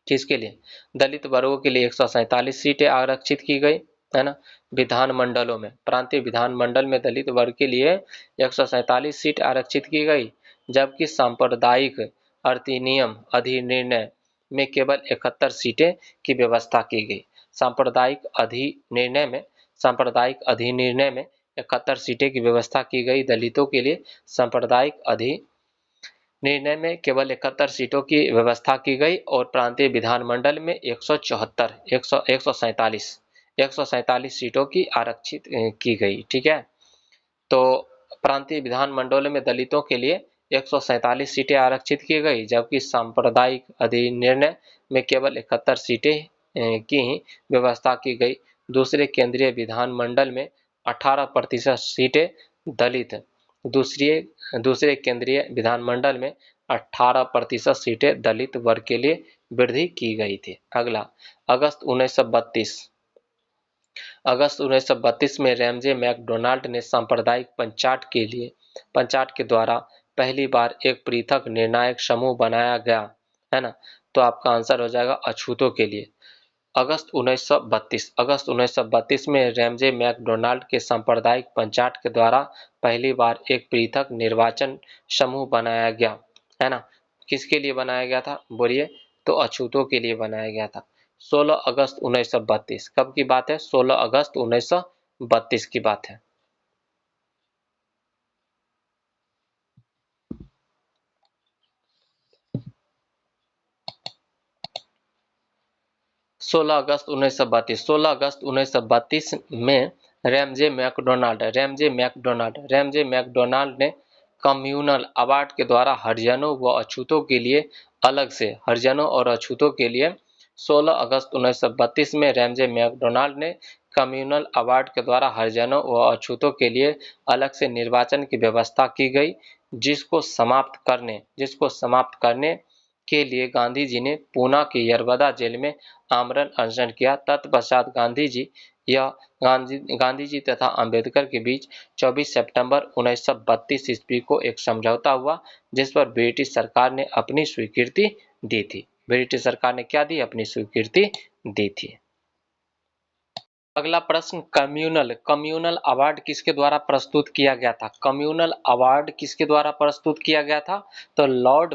किसके लिए? दलित वर्गों के लिए 147 सीटें आरक्षित की गई, है ना। विधानमंडलों में, प्रांतीय विधानमंडल में दलित वर्ग के लिए 147 सीट आरक्षित की गई, जबकि सांप्रदायिक अधिनिर्णय में केवल 71 सीटें की व्यवस्था की गई। सांप्रदायिक अधिनिर्णय में 71 सीटें की व्यवस्था की गई दलितों के लिए। सांप्रदायिक अधिनिर्णय में केवल 71 सीटों की व्यवस्था की गई और प्रांतीय विधानमंडल में 147 सीटों की आरक्षित की गई, ठीक है। तो प्रांतीय विधानमंडलों में दलितों के लिए 147 सीटें आरक्षित की गई, जबकि सांप्रदायिक अधिनिर्णय में केवल 71 सीटें की ही व्यवस्था की गई। दूसरे केंद्रीय विधानमंडल में 18% सीटें दलित, दूसरे केंद्रीय विधानमंडल में 18% सीटें दलित वर्ग के लिए वृद्धि की गई थी। अगला, अगस्त 1932 में रैमजे मैकडोनाल्ड ने सांप्रदायिक पंचाट के द्वारा पहली बार एक पृथक निर्णायक समूह बनाया गया, है ना। तो आपका आंसर हो जाएगा अछूतों के लिए। अगस्त 1932 में रैमजे मैकडोनाल्ड के सांप्रदायिक पंचाट के द्वारा पहली बार एक पृथक निर्वाचन समूह बनाया गया, है ना। किसके लिए बनाया गया था बोलिए? तो अछूतों के लिए बनाया गया था। 16 अगस्त 1932 कब की बात है? 16 अगस्त 1932 की बात है। 16 अगस्त 1932 16 अगस्त 1932 में रैमजे मैकडोनाल्ड ने कम्युनल अवार्ड के द्वारा हरिजनों व अछूतों के लिए अलग से हरिजनों और अछूतों के लिए 16 अगस्त 1932 में रैमजे मैकडोनाल्ड ने कम्युनल अवार्ड के द्वारा हरिजनों व अछूतों के लिए अलग से निर्वाचन की व्यवस्था की गई, जिसको समाप्त करने के लिए गांधी जी ने पूना की यरवदा जेल में आमरण अनशन किया। तत्पश्चात गांधी जी तथा अंबेडकर के बीच 24 सितंबर 1932 ईस्वी को एक समझौता हुआ, जिस पर ब्रिटिश सरकार ने अपनी स्वीकृति दी थी। ब्रिटिश सरकार ने क्या दी? अपनी स्वीकृति दी थी। अगला प्रश्न, कम्युनल अवार्ड किसके द्वारा प्रस्तुत किया गया था? कम्युनल अवार्ड किसके द्वारा प्रस्तुत किया गया था? तो लॉर्ड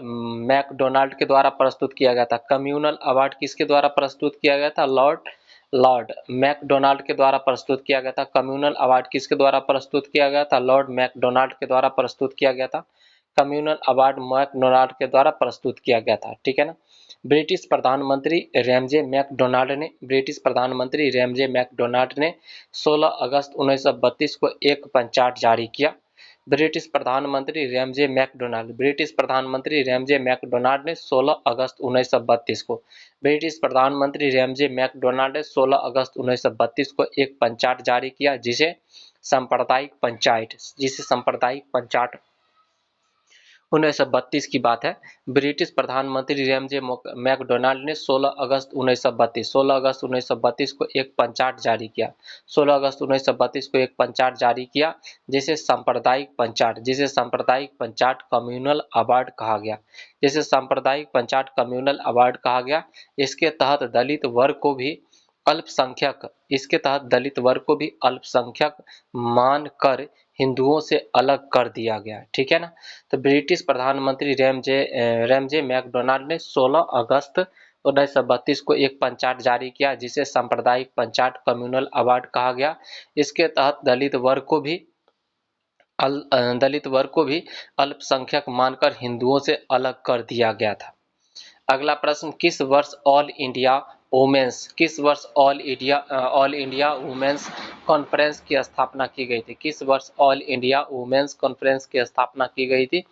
मैकडोनाल्ड के द्वारा प्रस्तुत किया गया था। कम्युनल अवार्ड किसके द्वारा प्रस्तुत किया गया था? लॉर्ड मैकडोनाल्ड के द्वारा प्रस्तुत किया गया था। कम्युनल अवार्ड किसके द्वारा प्रस्तुत किया गया था? लॉर्ड मैकडोनाल्ड के द्वारा प्रस्तुत किया गया था। कम्युनल अवार्ड मैकडोनाल्ड के द्वारा प्रस्तुत किया गया था, ठीक है ना। ब्रिटिश प्रधानमंत्री रैमजे मैकडोनाल्ड ने 16 अगस्त 1932 को एक पंचाट जारी किया। ब्रिटिश प्रधानमंत्री रैमजे मैकडोनाल्ड ने 16 अगस्त 1932 को एक पंचाट जारी किया, जिसे सांप्रदायिक पंचायत 1932 की बात है। ब्रिटिश प्रधानमंत्री रैमजे मैकडोनाल्ड ने 16 अगस्त 1932 को एक पंचाट जारी किया। 16 अगस्त 1932 को एक पंचाट जारी किया, जिसे सांप्रदायिक पंचाट कम्युनल अवार्ड कहा गया। इसके तहत दलित वर्ग को भी अल्पसंख्यक मानकर हिंदुओं से अलग कर दिया गया, ठीक है ना। तो ब्रिटिश प्रधानमंत्री रैमजे मैकडोनाल्ड ने 16 अगस्त 1932 को एक पंचाट जारी किया, जिसे सांप्रदायिक पंचाट कम्युनल अवार्ड कहा गया। इसके तहत दलित वर्ग को भी अल्पसंख्यक मानकर हिंदुओं से अलग कर दिया गया था। अगला प्रश्न, किस वर्ष ऑल इंडिया वुमेन्स कॉन्फ्रेंस की स्थापना की गई थी? किस वर्ष ऑल इंडिया वुमेन्स कॉन्फ्रेंस की स्थापना की गई थी?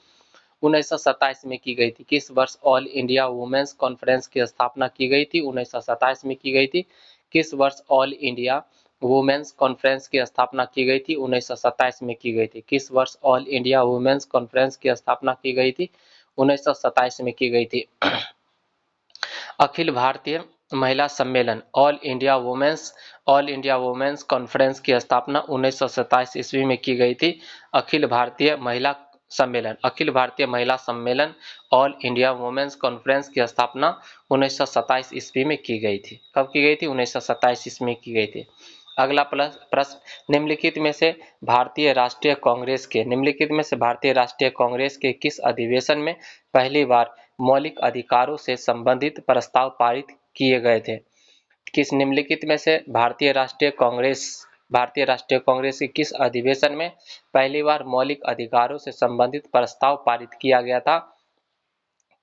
1927 में की गई थी। किस वर्ष ऑल इंडिया वुमेन्स कॉन्फ्रेंस की स्थापना की गई थी? 1927 में की गई थी। किस वर्ष ऑल इंडिया वुमेन्स कॉन्फ्रेंस की स्थापना की गई थी? 1927 में की गई थी। किस वर्ष ऑल इंडिया वुमेन्स कॉन्फ्रेंस की स्थापना की गई थी? 1927 में की गई थी। अखिल भारतीय महिला सम्मेलन ऑल इंडिया वुमेन्स कॉन्फ्रेंस की स्थापना 1927 ईस्वी में की गई थी। अखिल भारतीय महिला सम्मेलन ऑल इंडिया वुमेन्स कॉन्फ्रेंस की स्थापना 1927 ईस्वी में की गई थी। कब की गई थी? 1927 ईस्वी में की गई थी। अगला प्रश्न, निम्नलिखित में से भारतीय राष्ट्रीय कांग्रेस के किस अधिवेशन में पहली बार मौलिक अधिकारों से संबंधित प्रस्ताव पारित किए गए थे? निम्नलिखित में से भारतीय राष्ट्रीय कांग्रेस के किस अधिवेशन में पहली बार मौलिक अधिकारों से संबंधित प्रस्ताव पारित किया गया था?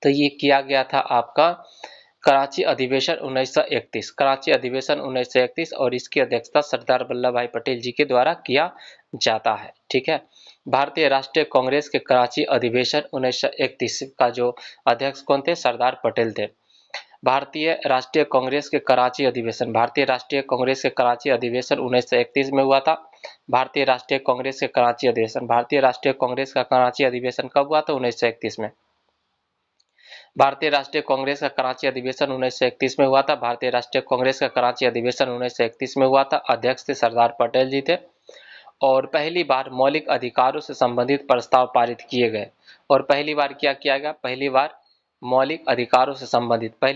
तो ये किया गया था आपका कराची अधिवेशन 1931 और इसकी अध्यक्षता सरदार वल्लभ भाई पटेल जी के द्वारा किया जाता है, ठीक है। भारतीय राष्ट्रीय कांग्रेस के कराची अधिवेशन 1931 का जो अध्यक्ष कौन थे? सरदार पटेल थे। भारतीय राष्ट्रीय कांग्रेस के कराची अधिवेशन 1931 में हुआ था। भारतीय राष्ट्रीय कांग्रेस का कराची अधिवेशन कब हुआ था? 1931 में। भारतीय राष्ट्रीय कांग्रेस का कराची अधिवेशन 1931 में हुआ था। भारतीय राष्ट्रीय कांग्रेस का कराची अधिवेशन 1931 में हुआ था। अध्यक्ष थे सरदार पटेल जी थे। और पहली बार मौलिक अधिकारों से संबंधित प्रस्ताव पारित किए गए। और पहली बार क्या किया गया? पहली बार मौलिक अधिकारों से संबंधित प्रस्ताव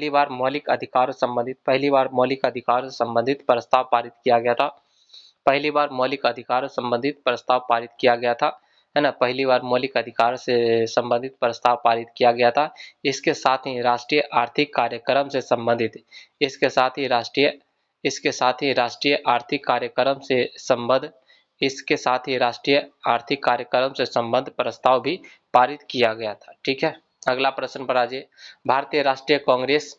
पारित किया गया था। है ना, पहली बार मौलिक अधिकार से संबंधित प्रस्ताव पारित किया गया था। इसके साथ ही राष्ट्रीय आर्थिक कार्यक्रम से संबंधित इसके साथ ही राष्ट्रीय आर्थिक कार्यक्रम से संबद्ध प्रस्ताव भी पारित किया गया था। ठीक है, अगला प्रश्न पर आ जाइए। भारतीय राष्ट्रीय कांग्रेस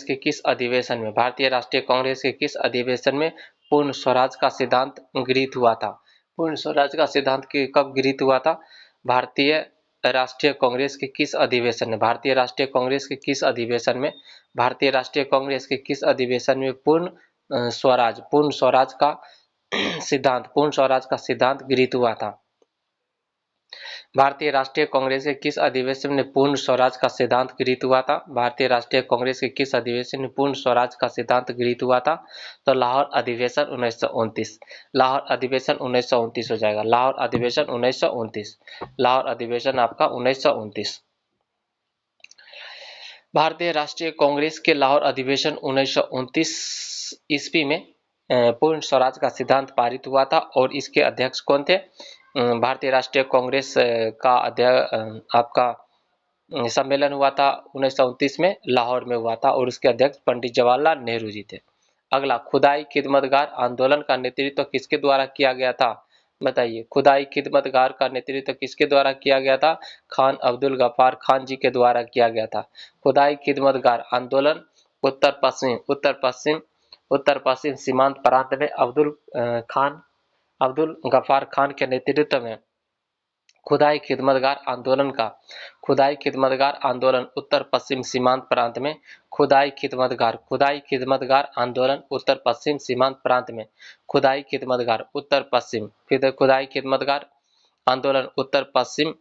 के किस अधिवेशन में पूर्ण स्वराज का सिद्धांत गृहीत हुआ था? पूर्ण स्वराज का सिद्धांत कब गृहीत हुआ था? भारतीय राष्ट्रीय कांग्रेस के किस अधिवेशन में पूर्ण स्वराज का सिद्धांत गृहीत हुआ था? भारतीय राष्ट्रीय कांग्रेस के किस अधिवेशन में पूर्ण स्वराज का सिद्धांत गृहीत हुआ था? भारतीय राष्ट्रीय कांग्रेस के किस अधिवेशन में पूर्ण स्वराज का सिद्धांत गृहीत हुआ था? तो लाहौर अधिवेशन 1929। लाहौर अधिवेशन 1929 हो जाएगा। लाहौर अधिवेशन 1929। भारतीय राष्ट्रीय कांग्रेस के लाहौर अधिवेशन 1929 ईस्वी में पूर्ण स्वराज का सिद्धांत पारित हुआ था और इसके अध्यक्ष कौन थे? भारतीय राष्ट्रीय कांग्रेस का आपका सम्मेलन हुआ था 1929 में, लाहौर में हुआ था और उसके अध्यक्ष पंडित जवाहरलाल नेहरू जी थे। अगला, खुदाई खिदमतगार आंदोलन का नेतृत्व किसके द्वारा किया गया था? बताइए, खुदाई खिदमतगार का नेतृत्व किसके द्वारा किया गया था? खान अब्दुल गफ्फार खान जी के द्वारा किया गया था। खुदाई खिदमतगार आंदोलन उत्तर पश्चिम सीमांत प्रांत में अब्दुल गफ्फार खान के नेतृत्व में खुदाई खिदमतगार आंदोलन उत्तर पश्चिम सीमांत प्रांत में खुदाई खिदमतगार आंदोलन उत्तर पश्चिम सीमांत प्रांत में खुदाई खिदमतगार आंदोलन उत्तर पश्चिम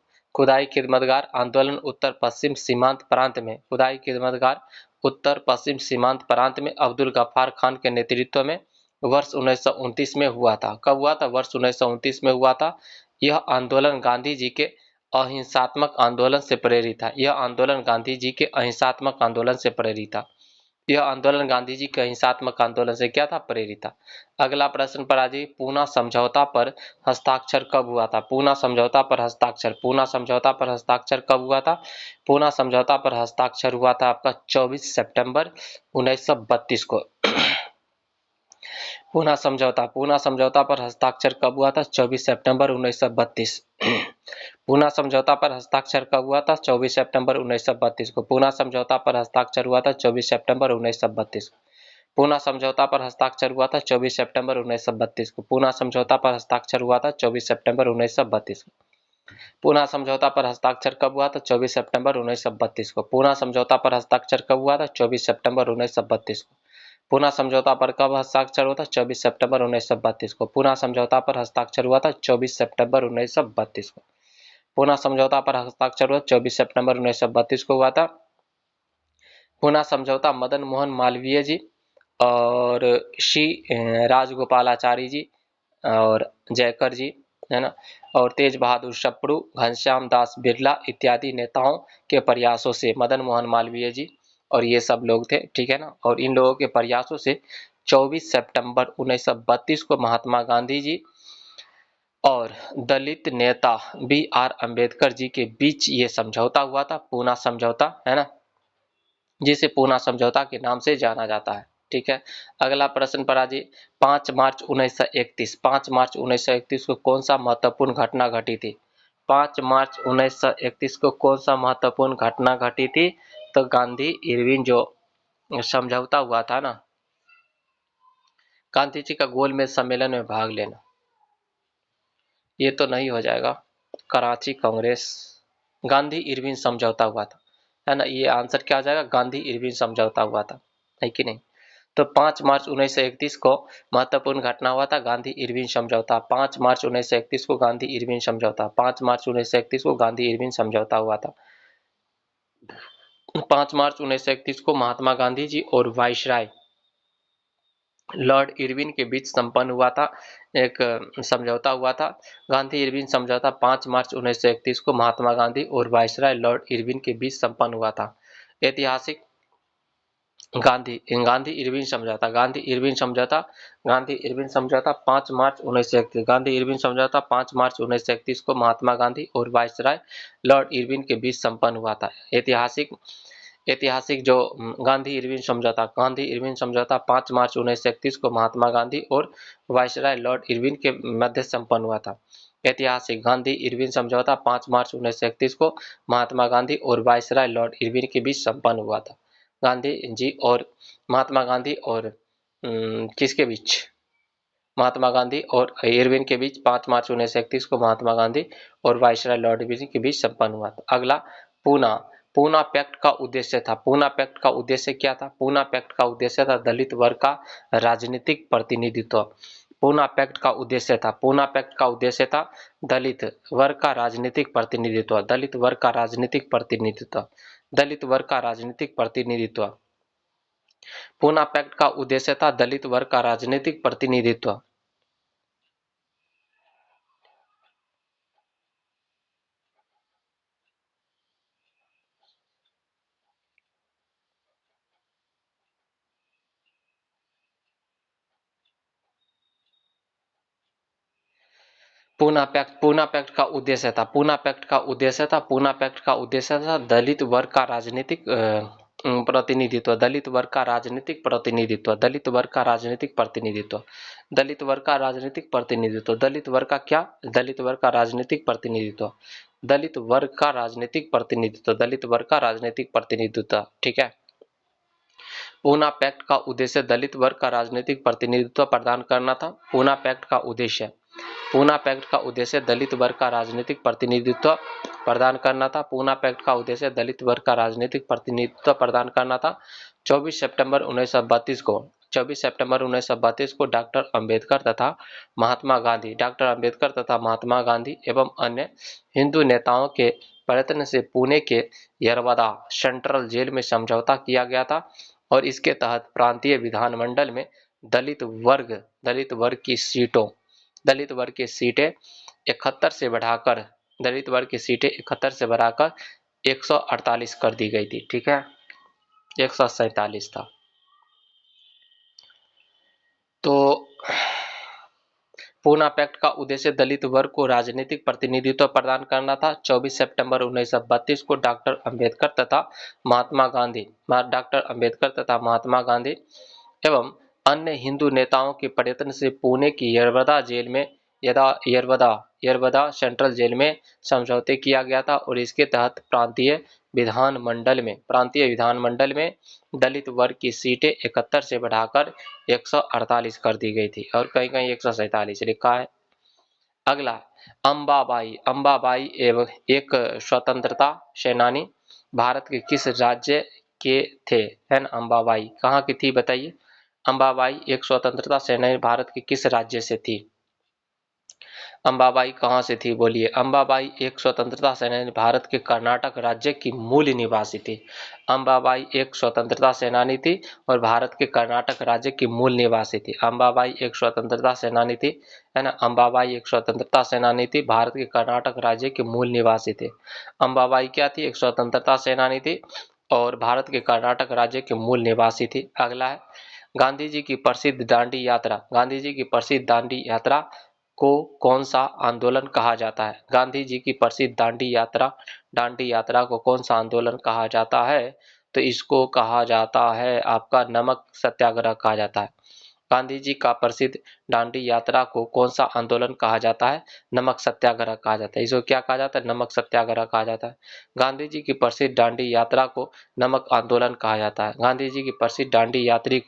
सीमांत प्रांत में अब्दुल गफ्फार खान के नेतृत्व में वर्ष 1929 में हुआ था। कब हुआ था? वर्ष 1929 में हुआ था। यह आंदोलन गांधी जी के अहिंसात्मक आंदोलन से प्रेरित था। यह आंदोलन गांधी जी के अहिंसात्मक आंदोलन से क्या था? प्रेरित था। अगला प्रश्न पर आ जाइए। पूना समझौता पर हस्ताक्षर कब हुआ था? पूना समझौता पर हस्ताक्षर कब हुआ था? पूना समझौता पर हस्ताक्षर हुआ था आपका 24 सितंबर 1932 को। पूना समझौता पर हस्ताक्षर कब हुआ था? 24 सितंबर 1932। पूना समझौता पर हस्ताक्षर कब हुआ था? 24 सितंबर 1932 को। पूना समझौता पर हस्ताक्षर हुआ था 24 सितंबर 1932 को। पूना समझौता पर हस्ताक्षर हुआ था 24 सितंबर 1932 को। पूना समझौता पर हस्ताक्षर हुआ था 24 सितंबर 1932 को। पूना समझौता पर हस्ताक्षर कब हुआ था? 24 सितंबर 1932 को। पूना समझौता पर हस्ताक्षर कब हुआ था? 24 सितंबर 1932 को। पूना समझौता पर कब हस्ताक्षर हुआ था? 24 सितंबर 1932 को। पूना समझौता पर हस्ताक्षर हुआ था 24 सितंबर 1932 को। पूना समझौता पर हस्ताक्षर हुआ 24 सितंबर 1932 को हुआ था। पूना समझौता मदन मोहन मालवीय जी और श्री राजगोपालाचारी जी और जयकर जी, है ना, और तेज बहादुर सप्रू, घनश्याम दास बिरला इत्यादि नेताओं के प्रयासों से, मदन मोहन मालवीय जी और ये सब लोग थे, ठीक है ना, और इन लोगों के प्रयासों से 24 सितंबर 1932 को महात्मा गांधी जी और दलित नेता BR अम्बेडकर जी के बीच ये समझौता हुआ था, पूना समझौता, है ना, जिसे पूना समझौता के नाम से जाना जाता है। ठीक है, अगला प्रश्न पर आ जाइए। 5 मार्च 1931 को कौन सा महत्वपूर्ण घटना घटी थी? 5 मार्च 1931 को कौन सा महत्वपूर्ण घटना घटी थी? तो गांधी इरविन जो समझौता हुआ था ना, गांधी जी का गोलमेज सम्मेलन में भाग लेना, ये तो नहीं हो जाएगा। कराची कांग्रेस, गांधी इरविन समझौता हुआ था, है ना, ये आंसर क्या आ जाएगा? गांधी इरविन समझौता हुआ था, है कि नहीं? तो 5 मार्च 1931 को महत्वपूर्ण घटना हुआ था गांधी इरविन समझौता। 5 मार्च 1931 को गांधी इरविन समझौता, 5 मार्च 1931 को गांधी इरविन समझौता हुआ था। 5 मार्च 1931 को महात्मा गांधी जी और वाइसराय लॉर्ड इरविन के बीच संपन्न हुआ था, एक समझौता हुआ था। गांधी इरविन समझौता 5 मार्च 1931 को महात्मा गांधी और वाइसराय लॉर्ड इरविन के बीच संपन्न हुआ था। गांधी गांधी इरविन समझौता गांधी इरविन समझौता गांधी इरविन समझौता 5 मार्च 1931 गांधी इरविन समझौता 5 मार्च 1931 को महात्मा गांधी और वायसराय लॉर्ड इरविन के बीच संपन्न हुआ था। ऐतिहासिक ऐतिहासिक जो गांधी इरविन समझौता 5 मार्च 1931 को महात्मा गांधी और वायसराय लॉर्ड इरविन के मध्य संपन्न हुआ था। ऐतिहासिक गांधी इरविन समझौता 5 मार्च 1931 को महात्मा गांधी और वायसराय लॉर्ड इरविन के बीच संपन्न हुआ था। गांधी जी और महात्मा गांधी और किसके बीच? महात्मा गांधी और इरविन के बीच 5 मार्च 1931 को महात्मा गांधी और वायसराय लॉर्ड इरविन के बीच संपन्न हुआ था। अगला पूना पूना पैक्ट का उद्देश्य था। पूना पैक्ट का उद्देश्य क्या था? पूना पैक्ट का उद्देश्य था दलित वर्ग का राजनीतिक प्रतिनिधित्व। पूना पैक्ट का उद्देश्य था पूना पैक्ट का उद्देश्य था दलित वर्ग का राजनीतिक प्रतिनिधित्व। दलित वर्ग का राजनीतिक प्रतिनिधित्व। दलित वर्ग का राजनीतिक प्रतिनिधित्व। पूना पैक्ट का उद्देश्य था दलित वर्ग का राजनीतिक प्रतिनिधित्व। पूना पैक्ट का उद्देश्य था पूना पैक्ट का उद्देश्य था दलित वर्ग का राजनीतिक प्रतिनिधित्व। दलित वर्ग का राजनीतिक प्रतिनिधित्व। दलित वर्ग का राजनीतिक प्रतिनिधित्व। दलित वर्ग का राजनीतिक प्रतिनिधित्व। दलित वर्ग का क्या? दलित वर्ग का राजनीतिक प्रतिनिधित्व। दलित वर्ग का राजनीतिक प्रतिनिधित्व। दलित वर्ग का राजनीतिक प्रतिनिधित्व। ठीक है। पूना पैक्ट का उद्देश्य दलित वर्ग का राजनीतिक प्रतिनिधित्व प्रदान करना था। पूना पैक्ट का उद्देश्य पूना पैक्ट का उद्देश्य दलित वर्ग का राजनीतिक प्रतिनिधित्व प्रदान करना था। पूना पैक्ट का उद्देश्य दलित वर्ग का राजनीतिक प्रतिनिधित्व प्रदान करना था। 24 सितंबर 1932 को 24 सितंबर 1932 को डॉक्टर अंबेडकर तथा महात्मा गांधी एवं अन्य हिंदू नेताओं के प्रयत्न से पुणे के यरवदा सेंट्रल जेल में समझौता किया गया था और इसके तहत प्रांतीय विधानमंडल में दलित वर्ग की सीटें 71 से बढ़ाकर 148 कर दी गई थी। ठीक है, 147 था। तो पूना पैक्ट का उद्देश्य दलित वर्ग को राजनीतिक प्रतिनिधित्व प्रदान करना था। 24 सितंबर 1932 को डॉक्टर अंबेडकर तथा महात्मा गांधी एवं अन्य हिंदू नेताओं के प्रयत्न से पुणे की यरवदा सेंट्रल जेल में समझौते किया गया था और इसके तहत प्रांतीय विधानमंडल में दलित वर्ग की सीटें 71 से बढ़ाकर 148 कर दी गई थी और कहीं कहीं 147 लिखा है। अगला अंबाबाई एवं एक स्वतंत्रता सेनानी भारत के किस राज्य के थे? है ना, अंबाबाई कहाँ की थी बताइए? अंबाबाई एक स्वतंत्रता सेनानी भारत के किस राज्य से थी? अंबाबाई कहाँ से थी बोलिए? अंबाबाई एक स्वतंत्रता सेनानी भारत के कर्नाटक राज्य की मूल निवासी थी। अंबाबाई एक स्वतंत्रता सेनानी थी और भारत के कर्नाटक राज्य की मूल निवासी थी। अंबाबाई एक स्वतंत्रता सेनानी थी, है ना। अंबाबाई एक स्वतंत्रता सेनानी थी, भारत के कर्नाटक राज्य की मूल निवासी थी। अंबाबाई क्या थी? एक स्वतंत्रता सेनानी थी और भारत के कर्नाटक राज्य की मूल निवासी थी। अगला है गांधी जी की प्रसिद्ध दांडी यात्रा। गांधी जी की प्रसिद्ध दांडी यात्रा को कौन सा आंदोलन कहा जाता है? गांधी जी की प्रसिद्ध दांडी यात्रा को कौन सा आंदोलन कहा जाता है? तो इसको कहा जाता है आपका नमक सत्याग्रह कहा जाता है। गांधी जी का प्रसिद्ध दांडी यात्रा को कौन सा आंदोलन कहा जाता है? नमक सत्याग्रह कहा जाता है। इसको क्या कहा जाता है? नमक सत्याग्रह कहा जाता है। गांधी जी की प्रसिद्ध दांडी यात्रा को नमक आंदोलन कहा जाता है। गांधी जी की प्रसिद्ध दांडी यात्री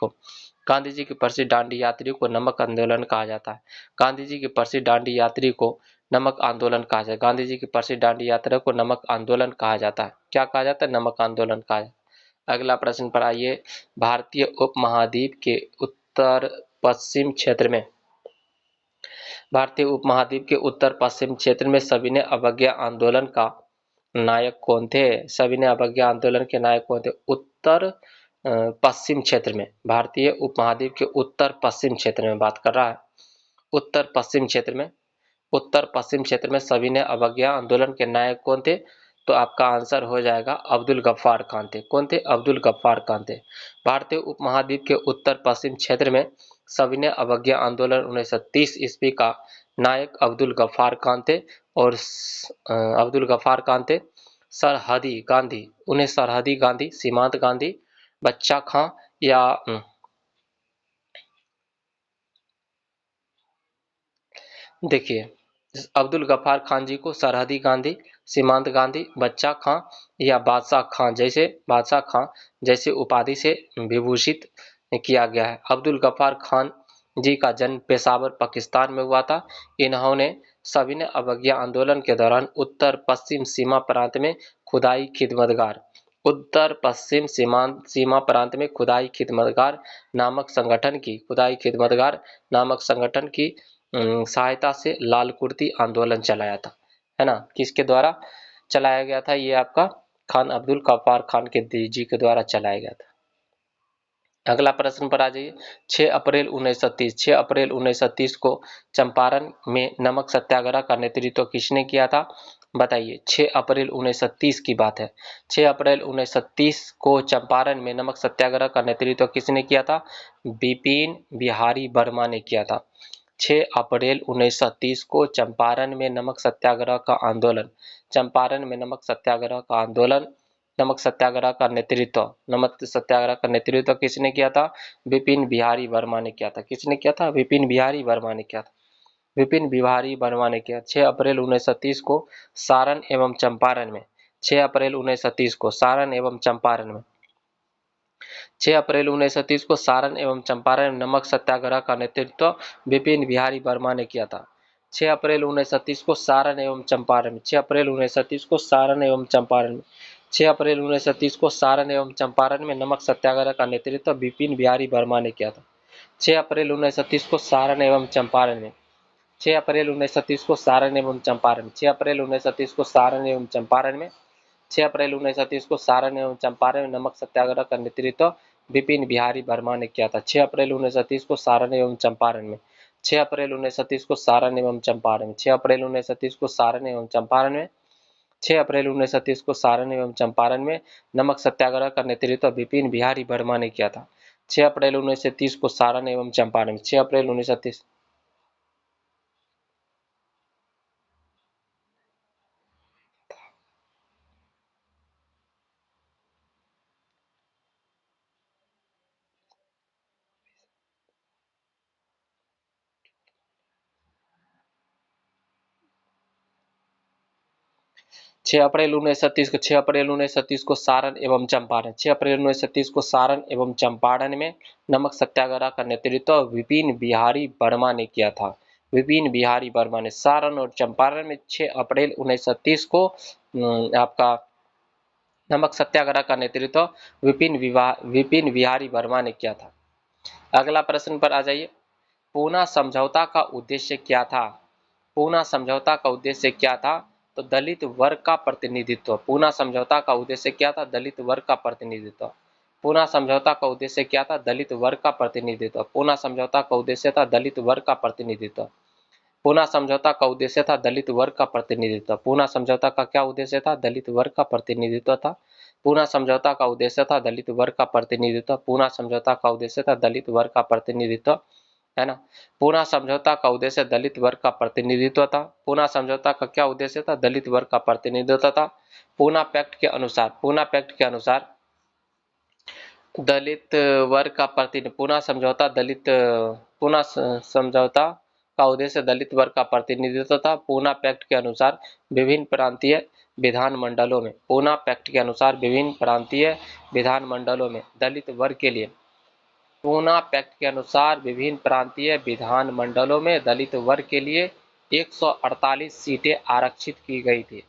को नमक आंदोलन कहा जाता है। गांधी जी की प्रसिद्ध दांडी यात्री को नमक आंदोलन कहा जाता है। गांधी जी की प्रसिद्ध दांडी यात्रा को नमक आंदोलन कहा जाता है। क्या कहा जाता है? नमक आंदोलन कहा जाता है। अगला प्रश्न पर आइए। भारतीय उपमहाद्वीप के उत्तर पश्चिम क्षेत्र में सविनय अवज्ञा आंदोलन का नायक कौन थे? सविनय अवज्ञा आंदोलन के नायक कौन थे? उत्तर पश्चिम क्षेत्र में, भारतीय उपमहाद्वीप के उत्तर पश्चिम क्षेत्र में बात कर रहा है। उत्तर पश्चिम क्षेत्र में सविनय अवज्ञा आंदोलन के नायक कौन थे? तो आपका आंसर हो जाएगा अब्दुल गफ्फार खान थे। कौन थे? अब्दुल गफ्फार खान थे। भारतीय उपमहाद्वीप के उत्तर पश्चिम क्षेत्र में सविनय अवज्ञा आंदोलन 1930 ईस्वी का नायक अब्दुल गफ्फार खान थे। और अब्दुल गफ्फार खान थे। सरहदी गांधी, उन्हें सरहदी गांधी, सीमांत गांधी, बच्चा खां या देखिए, अब्दुल गफ्फार खान जी को सरहदी गांधी, सीमांत गांधी, बच्चा खां या बादशाह खां जैसे उपाधि से विभूषित किया गया है। अब्दुल गफ्फार खान जी का जन्म पेशावर पाकिस्तान में हुआ था। इन्होंने सविनय अवज्ञा आंदोलन के दौरान उत्तर पश्चिम सीमा प्रांत में खुदाई खिदमतगार उत्तर पश्चिम सीमा प्रांत में खुदाई खिदमतगार नामक संगठन की सहायता से लाल कुर्ती आंदोलन चलाया था, है ना। किसके द्वारा चलाया गया था? ये आपका खान अब्दुल गफ्फार खान के जी के द्वारा चलाया गया था। अगला प्रश्न पर आ जाइए। 6 अप्रैल 1930 6 अप्रैल 1930 को चंपारण में नमक सत्याग्रह का नेतृत्व किसने किया था? बताइए। 6 अप्रैल 1930 की बात है। 6 अप्रैल 1930 को चंपारण में नमक सत्याग्रह का नेतृत्व किसने किया था? बिपिन बिहारी वर्मा ने किया था। 6 अप्रैल 1930 को चंपारण में नमक सत्याग्रह का आंदोलन चंपारण में नमक सत्याग्रह का नेतृत्व किसने किया था? विपिन बिहारी वर्मा ने किया था। किसने किया था? विपिन बिहारी वर्मा ने किया था। विपिन बिहारी वर्मा ने किया। 6 अप्रैल 1930 को सारण एवं चंपारण में 6 अप्रैल 1930 को सारण एवं चंपारण में 6 अप्रैल 1930 को सारण एवं चंपारण में नमक सत्याग्रह का नेतृत्व विपिन बिहारी वर्मा ने किया था। 6 अप्रैल 1930 को सारण एवं चंपारण में 6 अप्रैल 1930 को सारण एवं चंपारण में 6 अप्रैल 1930 को सारण एवं चंपारण में नमक सत्याग्रह का नेतृत्व विपिन बिहारी वर्मा ने किया था। 6 अप्रैल 1930 को सारण एवं चंपारण में 6 अप्रैल 1930 को सारण एवं चंपारण 6 अप्रैल 1930 को सारण एवं चंपारण में 6 अप्रैल 1930 को सारण एवं चंपारण में नमक सत्याग्रह का नेतृत्व विपिन बिहारी वर्मा ने किया था। 6 अप्रैल 1930 को सारण एवं चंपारण में 6 अप्रैल 1930 को सारण एवं चंपारण में 6 अप्रैल 1930 को सारण एवं चंपारण में 6 अप्रैल 1930 को सारण एवं चंपारण में नमक सत्याग्रह का नेतृत्व विपिन बिहारी वर्मा ने किया था। 6 अप्रैल 1930 को सारण एवं चंपारण में 6 अप्रैल 1930 6 अप्रैल 1930 को 6 अप्रैल 1930 को सारण एवं चंपारण 6 अप्रैल 1930 को सारण एवं चंपारण में नमक सत्याग्रह का नेतृत्व विपिन बिहारी वर्मा ने किया था। विपिन बिहारी वर्मा ने सारण और चंपारण में 6 अप्रैल 1930 को आपका नमक सत्याग्रह का नेतृत्व विपिन बिहारी वर्मा ने किया था। अगला प्रश्न पर आ जाइए। पूना समझौता का उद्देश्य क्या था? पूना समझौता का उद्देश्य क्या था? तो दलित वर्ग का प्रतिनिधित्व। पूना समझौता का उद्देश्य क्या था? दलित वर्ग का प्रतिनिधित्व। पूना समझौता का उद्देश्य क्या था? दलित वर्ग का प्रतिनिधित्व। पूना समझौता का उद्देश्य था दलित वर्ग का प्रतिनिधित्व। पूना समझौता का उद्देश्य था दलित वर्ग का प्रतिनिधित्व। पूना समझौता का क्या उद्देश्य था? दलित वर्ग का प्रतिनिधित्व था। पूना समझौता का उद्देश्य था दलित वर्ग का प्रतिनिधित्व। पूना समझौता का उद्देश्य था दलित वर्ग का प्रतिनिधित्व, है ना। पूना समझौता का उद्देश्य दलित वर्ग का प्रतिनिधित्व था। पूना समझौता का क्या उद्देश्य था? दलित वर्ग का प्रतिनिधित्व था। पूना पैक्ट के अनुसार दलित वर्ग का प्रतिनिधित्व पूना समझौता का उद्देश्य दलित वर्ग का प्रतिनिधित्व था। पूना पैक्ट के अनुसार विभिन्न प्रांतीय विधानमंडलों में पूना पैक्ट के अनुसार विभिन्न प्रांतीय विधानमंडलों में दलित वर्ग के लिए पूना पैक्ट के अनुसार विभिन्न प्रांतीय विधानमंडलों में दलित वर्ग के लिए 148 सीटें आरक्षित की गई थी।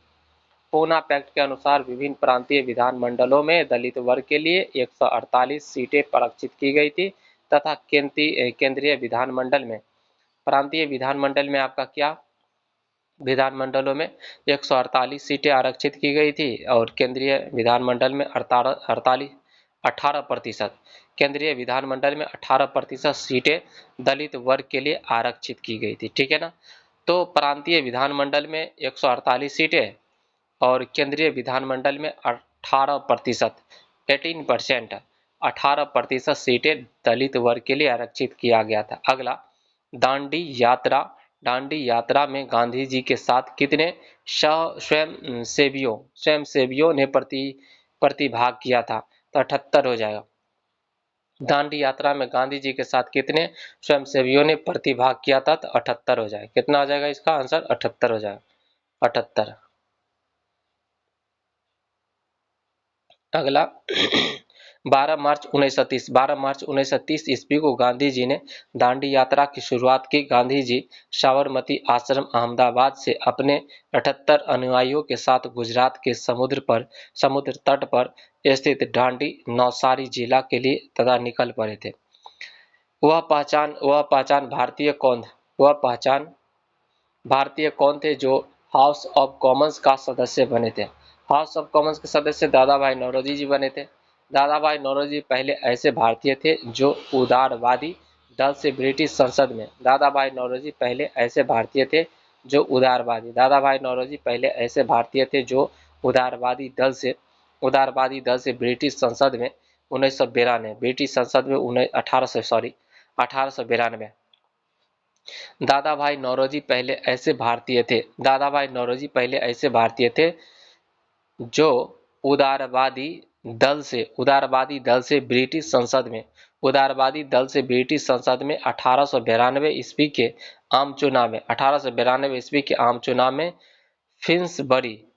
पूना पैक्ट के अनुसार विभिन्न प्रांतीय विधानमंडलों में दलित वर्ग के लिए 148 सीटें आरक्षित की गई थी तथा केंद्रीय विधानमंडल में प्रांतीय विधानमंडल में आपका क्या विधानमंडलों में 148 सीटें आरक्षित की गई थी और केंद्रीय विधानमंडल में 18% केंद्रीय विधानमंडल में 18% सीटें दलित वर्ग के लिए आरक्षित की गई थी। ठीक है ना। तो प्रांतीय विधानमंडल में 148 सीटें, और केंद्रीय विधानमंडल में 18%, 18%, 18% सीटें दलित वर्ग के लिए आरक्षित किया गया था। अगला, दांडी यात्रा। दांडी यात्रा में गांधी जी के साथ कितने स्वयंसेवियों ने प्रतिभाग किया था? तो 78 हो जाएगा। दांडी यात्रा में गांधी जी के साथ कितने स्वयंसेवियों ने प्रतिभाग किया था? तो 78 हो जाएगा। कितना हो जाएगा इसका आंसर? 78 हो जाएगा, 78। अगला 12 मार्च 1930, 12 मार्च 1930 ईस्वी को गांधी जी ने दांडी यात्रा की शुरुआत की। गांधी जी साबरमती आश्रम अहमदाबाद से अपने 78 अनुयायियों के साथ गुजरात के समुद्र तट पर स्थित दांडी नौसारी जिला के लिए तथा निकल पड़े थे। वह पहचान भारतीय कौन थे जो हाउस ऑफ कॉमन्स का सदस्य बने थे? हाउस ऑफ कॉमन्स के सदस्य दादा भाई नौरोजी जी बने थे। दादा भाई नौरोजी पहले ऐसे भारतीय थे जो उदारवादी दल से ब्रिटिश संसद में दादा भाई नौरोजी पहले ऐसे भारतीय थे जो उदारवादी दल से ब्रिटिश संसद में 1992 ब्रिटिश संसद में 1892 दादा भाई नौरोजी पहले ऐसे भारतीय थे जो उदारवादी दल से ब्रिटिश संसद में 1892 ईस्वी के आम चुनाव में फिन्सबरी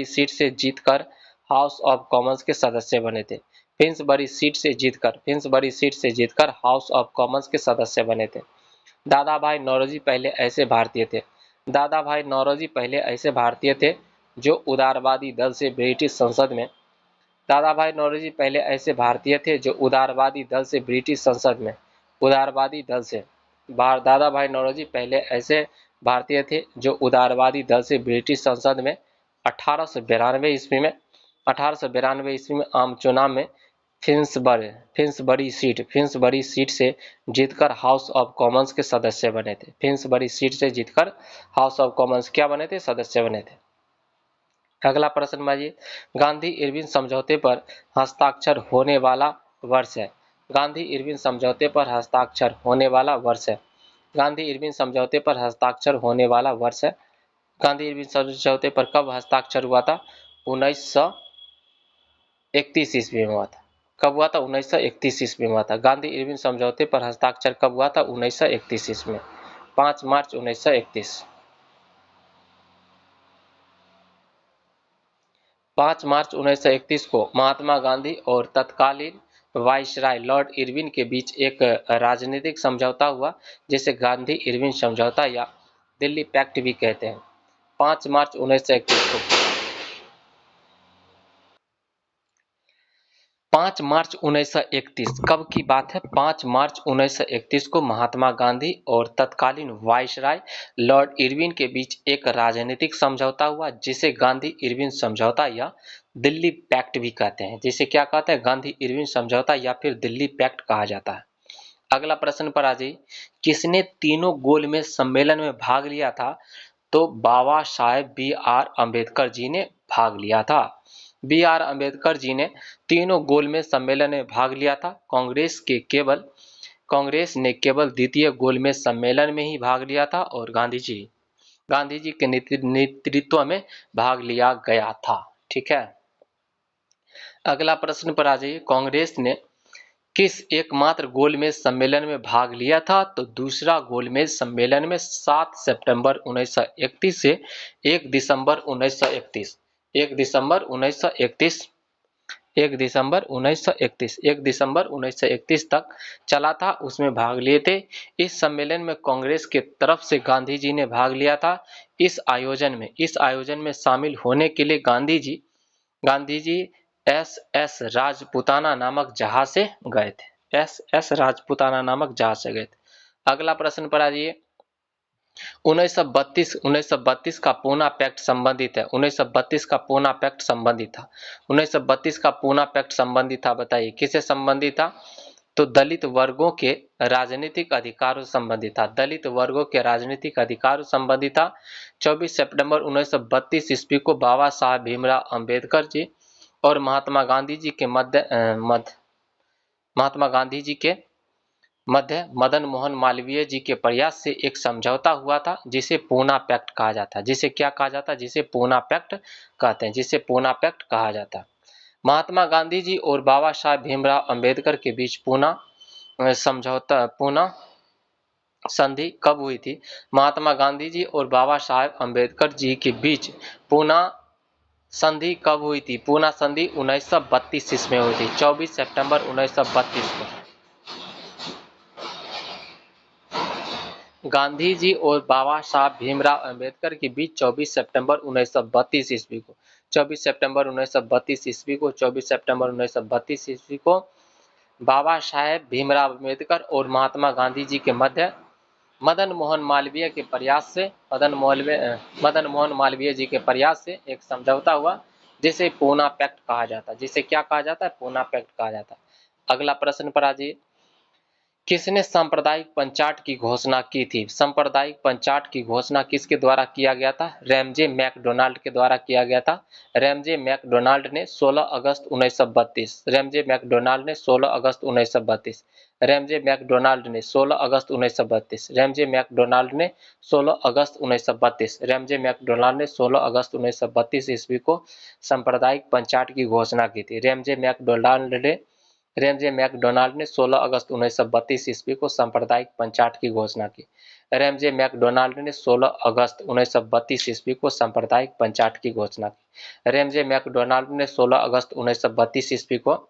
सीट से जीतकर हाउस ऑफ कॉमन्स के सदस्य बने थे। फिन्सबरी सीट से जीतकर हाउस ऑफ कॉमन्स के सदस्य बने थे। दादा भाई नौरोजी पहले ऐसे भारतीय थे जो उदारवादी दल से ब्रिटिश संसद में दादा भाई नौरोजी पहले ऐसे भारतीय थे जो उदारवादी दल से ब्रिटिश संसद में दादा भाई नौरोजी पहले ऐसे भारतीय थे जो उदारवादी दल से ब्रिटिश संसद में 1892 ईस्वी में आम चुनाव में फिन्सबरी सीट से जीतकर हाउस ऑफ कॉमन्स के सदस्य बने थे। फिन्सबरी सीट से जीतकर हाउस ऑफ कॉमन्स क्या बने थे? सदस्य बने थे। अगला प्रश्न बाजिए, गांधी इरविन समझौते पर हस्ताक्षर होने वाला वर्ष है। गांधी इरविन समझौते पर हस्ताक्षर होने वाला वर्ष है। गांधी इरविन समझौते पर हस्ताक्षर होने वाला वर्ष है। गांधी इरविन समझौते पर कब हस्ताक्षर हुआ था? 1931 ईस्वी में हुआ था। कब हुआ था? 1931 ईस्वी में हुआ था। गांधी इरविन समझौते पर हस्ताक्षर कब हुआ था? 1931 ईस्वी में, 5 मार्च 1931। 5 मार्च 1931 को महात्मा गांधी और तत्कालीन वाइसराय लॉर्ड इरविन के बीच एक राजनीतिक समझौता हुआ जिसे गांधी इरविन समझौता या दिल्ली पैक्ट भी कहते हैं। 5 मार्च 1931 को 5 मार्च 1931 कब की बात है? 5 मार्च 1931 को महात्मा गांधी और तत्कालीन वाइसराय लॉर्ड इरविन के बीच एक राजनीतिक समझौता हुआ जिसे गांधी इरविन समझौता या दिल्ली पैक्ट भी कहते हैं। जिसे क्या कहते हैं? गांधी इरविन समझौता या फिर दिल्ली पैक्ट कहा जाता है। अगला प्रश्न पर आ जाइए, किसने तीनों गोलमेज सम्मेलन में भाग लिया था? तो बाबा साहेब B.R. अम्बेडकर जी ने भाग लिया था। B.R. अम्बेडकर जी ने तीनों गोलमेज सम्मेलन में भाग लिया था। कांग्रेस ने केवल द्वितीय गोलमेज सम्मेलन में ही भाग लिया था और गांधी जी के नेतृत्व में भाग लिया गया था। ठीक है। अगला प्रश्न पर आ जाइए, कांग्रेस ने किस एकमात्र गोलमेज सम्मेलन में भाग लिया था? तो दूसरा गोलमेज सम्मेलन में 7 सितंबर 1931 से 1 दिसंबर 1931 तक चला था, उसमें भाग लिए थे। इस सम्मेलन में कांग्रेस के तरफ से गांधी जी ने भाग लिया था। इस आयोजन में शामिल होने के लिए गांधी जी SS राजपुताना नामक जहाज से गए थे। SS राजपुताना नामक जहाज से गए थे। अगला प्रश्न पर आ जाइए, 1932 का पूना पैक्ट संबंधित है। 1932 का पूना पैक्ट संबंधित था। 1932 का पूना पैक्ट संबंधित था, बताइए किससे संबंधित था? तो दलित वर्गों के राजनीतिक अधिकारों से संबंधित था, दलित वर्गों के राजनीतिक अधिकारों से संबंधित था। 24 सितंबर 1932 ईस्वी को बाबा साहब भीमराव अंबेडकर जी और महात्मा गांधी जी के मध्य मदन मोहन मालवीय जी के प्रयास से एक समझौता हुआ था, जिसे पूना पैक्ट कहा जाता है। जिसे क्या कहा जाता है? जिसे पूना पैक्ट कहते हैं, जिसे पूना पैक्ट कहा जाता है। महात्मा गांधी जी और बाबा साहब भीमराव अंबेडकर के बीच पूना संधि कब हुई थी? महात्मा गांधी जी और बाबा साहब अंबेडकर जी के बीच पूना संधि कब हुई थी? पूना संधि 1932 ईस्वी में हुई थी, 24 सितंबर 1932 को। गांधी जी और बाबा साहब भीमराव अंबेडकर के बीच 24 सितंबर 1932 ईस्वी को 24 सितंबर 1932 ईस्वी को 24 सितंबर 1932 ईस्वी को बाबा साहेब भीमराव अम्बेडकर और महात्मा गांधी जी के मध्य मदन मोहन मालवीय के प्रयास से मदन मोहन मालवीय जी के प्रयास से एक समझौता हुआ, जिसे पूना पैक्ट कहा जाता है। जिसे क्या कहा जाता है? पूना पैक्ट कहा जाता है। अगला प्रश्न पर आ जाइए। किसने सांप्रदायिक पंचायत की घोषणा की थी? सांप्रदायिक पंचायत की घोषणा किसके द्वारा किया गया था? रैमजे मैकडोनाल्ड के द्वारा किया गया था। रैमजे मैकडोनाल्ड ने 16 अगस्त 1932 रैमजे मैकडोनाल्ड ने 16 अगस्त 1932 रैमजे मैकडोनाल्ड ने 16 अगस्त 1932 रैमजे मैकडोनाल्ड ने 16 अगस्त 1932 रैमजे मैकडोनाल्ड ने 16 अगस्त 1932 ईस्वी को सांप्रदायिक पंचायत की घोषणा की थी। रैमजे मैकडोनाल्ड ने 16 अगस्त 1932 ईस्वी को सांप्रदायिक पंचायत की घोषणा की। रैमजे मैकडोनाल्ड ने 16 अगस्त 1932 ईस्वी को सांप्रदायिक पंचायत की घोषणा की। रैमजे मैकडोनाल्ड ने 16 अगस्त 1932 ईस्वी को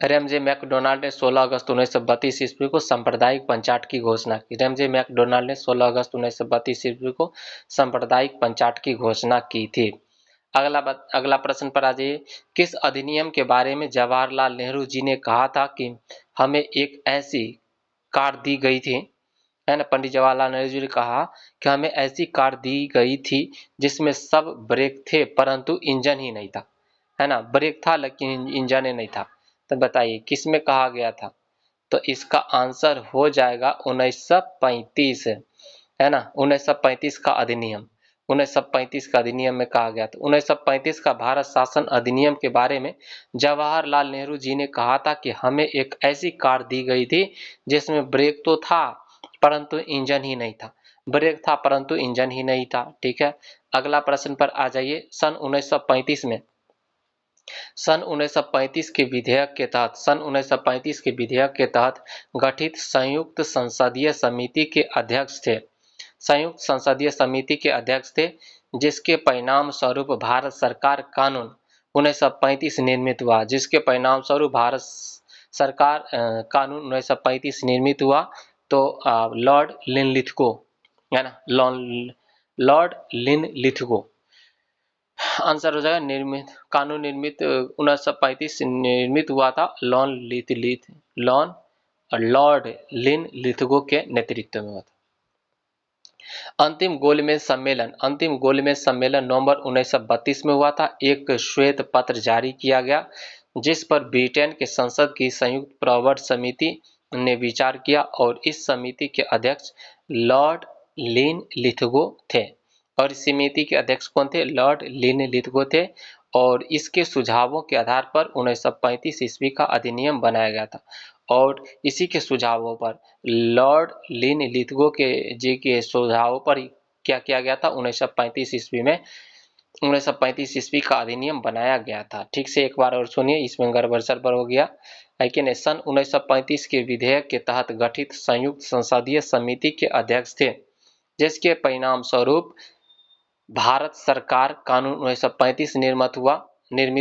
रैमजे मैकडोनाल्ड ने 16 अगस्त 1932 ईस्वी को सांप्रदायिक पंचायत की घोषणा की। रैमजे मैकडोनाल्ड ने 16 अगस्त 1932 ईस्वी को सांप्रदायिक पंचायत की घोषणा की थी। अगला प्रश्न पर आ जाइए। किस अधिनियम के बारे में जवाहरलाल नेहरू जी ने कहा था कि हमें एक ऐसी कार दी गई थी, है ना? पंडित जवाहरलाल नेहरू जी ने कहा कि हमें ऐसी कार दी गई थी जिसमें सब ब्रेक थे परंतु इंजन ही नहीं था, है ना? ब्रेक था लेकिन इंजन ही नहीं था। तो बताइए किस में कहा गया था? तो इसका आंसर हो जाएगा 1935, है ना? 1935 का अधिनियम 1935 का अधिनियम में कहा गया था। 1935 का भारत शासन अधिनियम के बारे में जवाहरलाल नेहरू जी ने कहा था कि हमें एक ऐसी कार दी गई थी जिसमें ब्रेक तो था परंतु इंजन ही नहीं था। ब्रेक था परंतु इंजन ही नहीं था। ठीक है, अगला प्रश्न पर आ जाइए। सन 1935 के विधेयक के तहत गठित संयुक्त संसदीय समिति के अध्यक्ष थे। संयुक्त संसदीय समिति के अध्यक्ष थे, जिसके परिणाम स्वरूप भारत सरकार कानून 1935 निर्मित हुआ। जिसके परिणाम स्वरूप भारत सरकार कानून 1935 निर्मित हुआ। तो लॉर्ड लिनलिथगो, है ना? लॉर्ड लिनलिथगो आंसर हो जाएगा। कानून निर्मित 1935 निर्मित हुआ था लॉर्ड लिनलिथगो के नेतृत्व में हुआ था। अंतिम गोलमेज सम्मेलन नवंबर 1932 में हुआ था। एक श्वेत पत्र जारी किया गया जिस पर ब्रिटेन के संसद की संयुक्त प्रवर समिति ने विचार किया और इस समिति के अध्यक्ष लॉर्ड लिनलिथगो थे। और इस समिति के अध्यक्ष कौन थे? लॉर्ड लिनलिथगो थे। और इसके सुझावों के आधार पर 1935 ईस्वी का अधिनियम बनाया गया था। और इसी के सुझावों पर लॉर्ड लिनलिथगो के सुझावों पर क्या किया गया था? 1935 ईस्वी में 1935 ईस्वी का अधिनियम बनाया गया था। ठीक से एक बार और सुनिए, इसमें गड़बड़ सड़बड़ हो गया है कि नहीं। सन 1935 के विधेयक के तहत गठित संयुक्त संसदीय समिति के अध्यक्ष थे, जिसके परिणाम स्वरूप भारत सरकार कानून 1935 निर्मित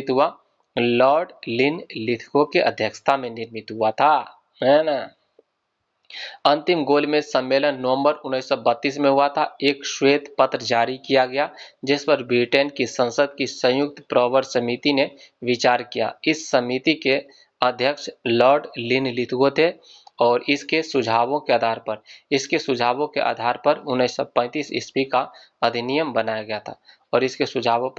हुआ। लॉर्ड लिनलिथगो के अध्यक्षता में निर्मित हुआ था, है ना? अंतिम गोलमेज सम्मेलन नवंबर 1932 में हुआ था। एक श्वेत पत्र जारी किया गया जिस पर ब्रिटेन की संसद की संयुक्त प्रवर समिति ने विचार किया। इस समिति के अध्यक्ष लॉर्ड लिनलिथगो थे और इसके सुझावों के आधार पर 1935 ईस्वी का अधिनियम बनाया गया था। और इसके सुझावों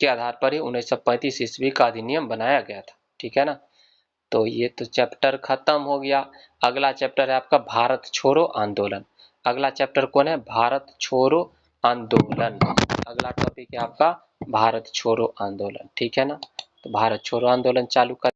के आधार पर ही 1935 ईस्वी का अधिनियम बनाया गया था। ठीक है ना? तो ये तो चैप्टर खत्म हो गया। अगला चैप्टर है आपका भारत छोड़ो आंदोलन। अगला चैप्टर कौन है? भारत छोड़ो आंदोलन। अगला टॉपिक है आपका भारत छोड़ो आंदोलन, ठीक है ना। तो भारत छोड़ो आंदोलन चालू कर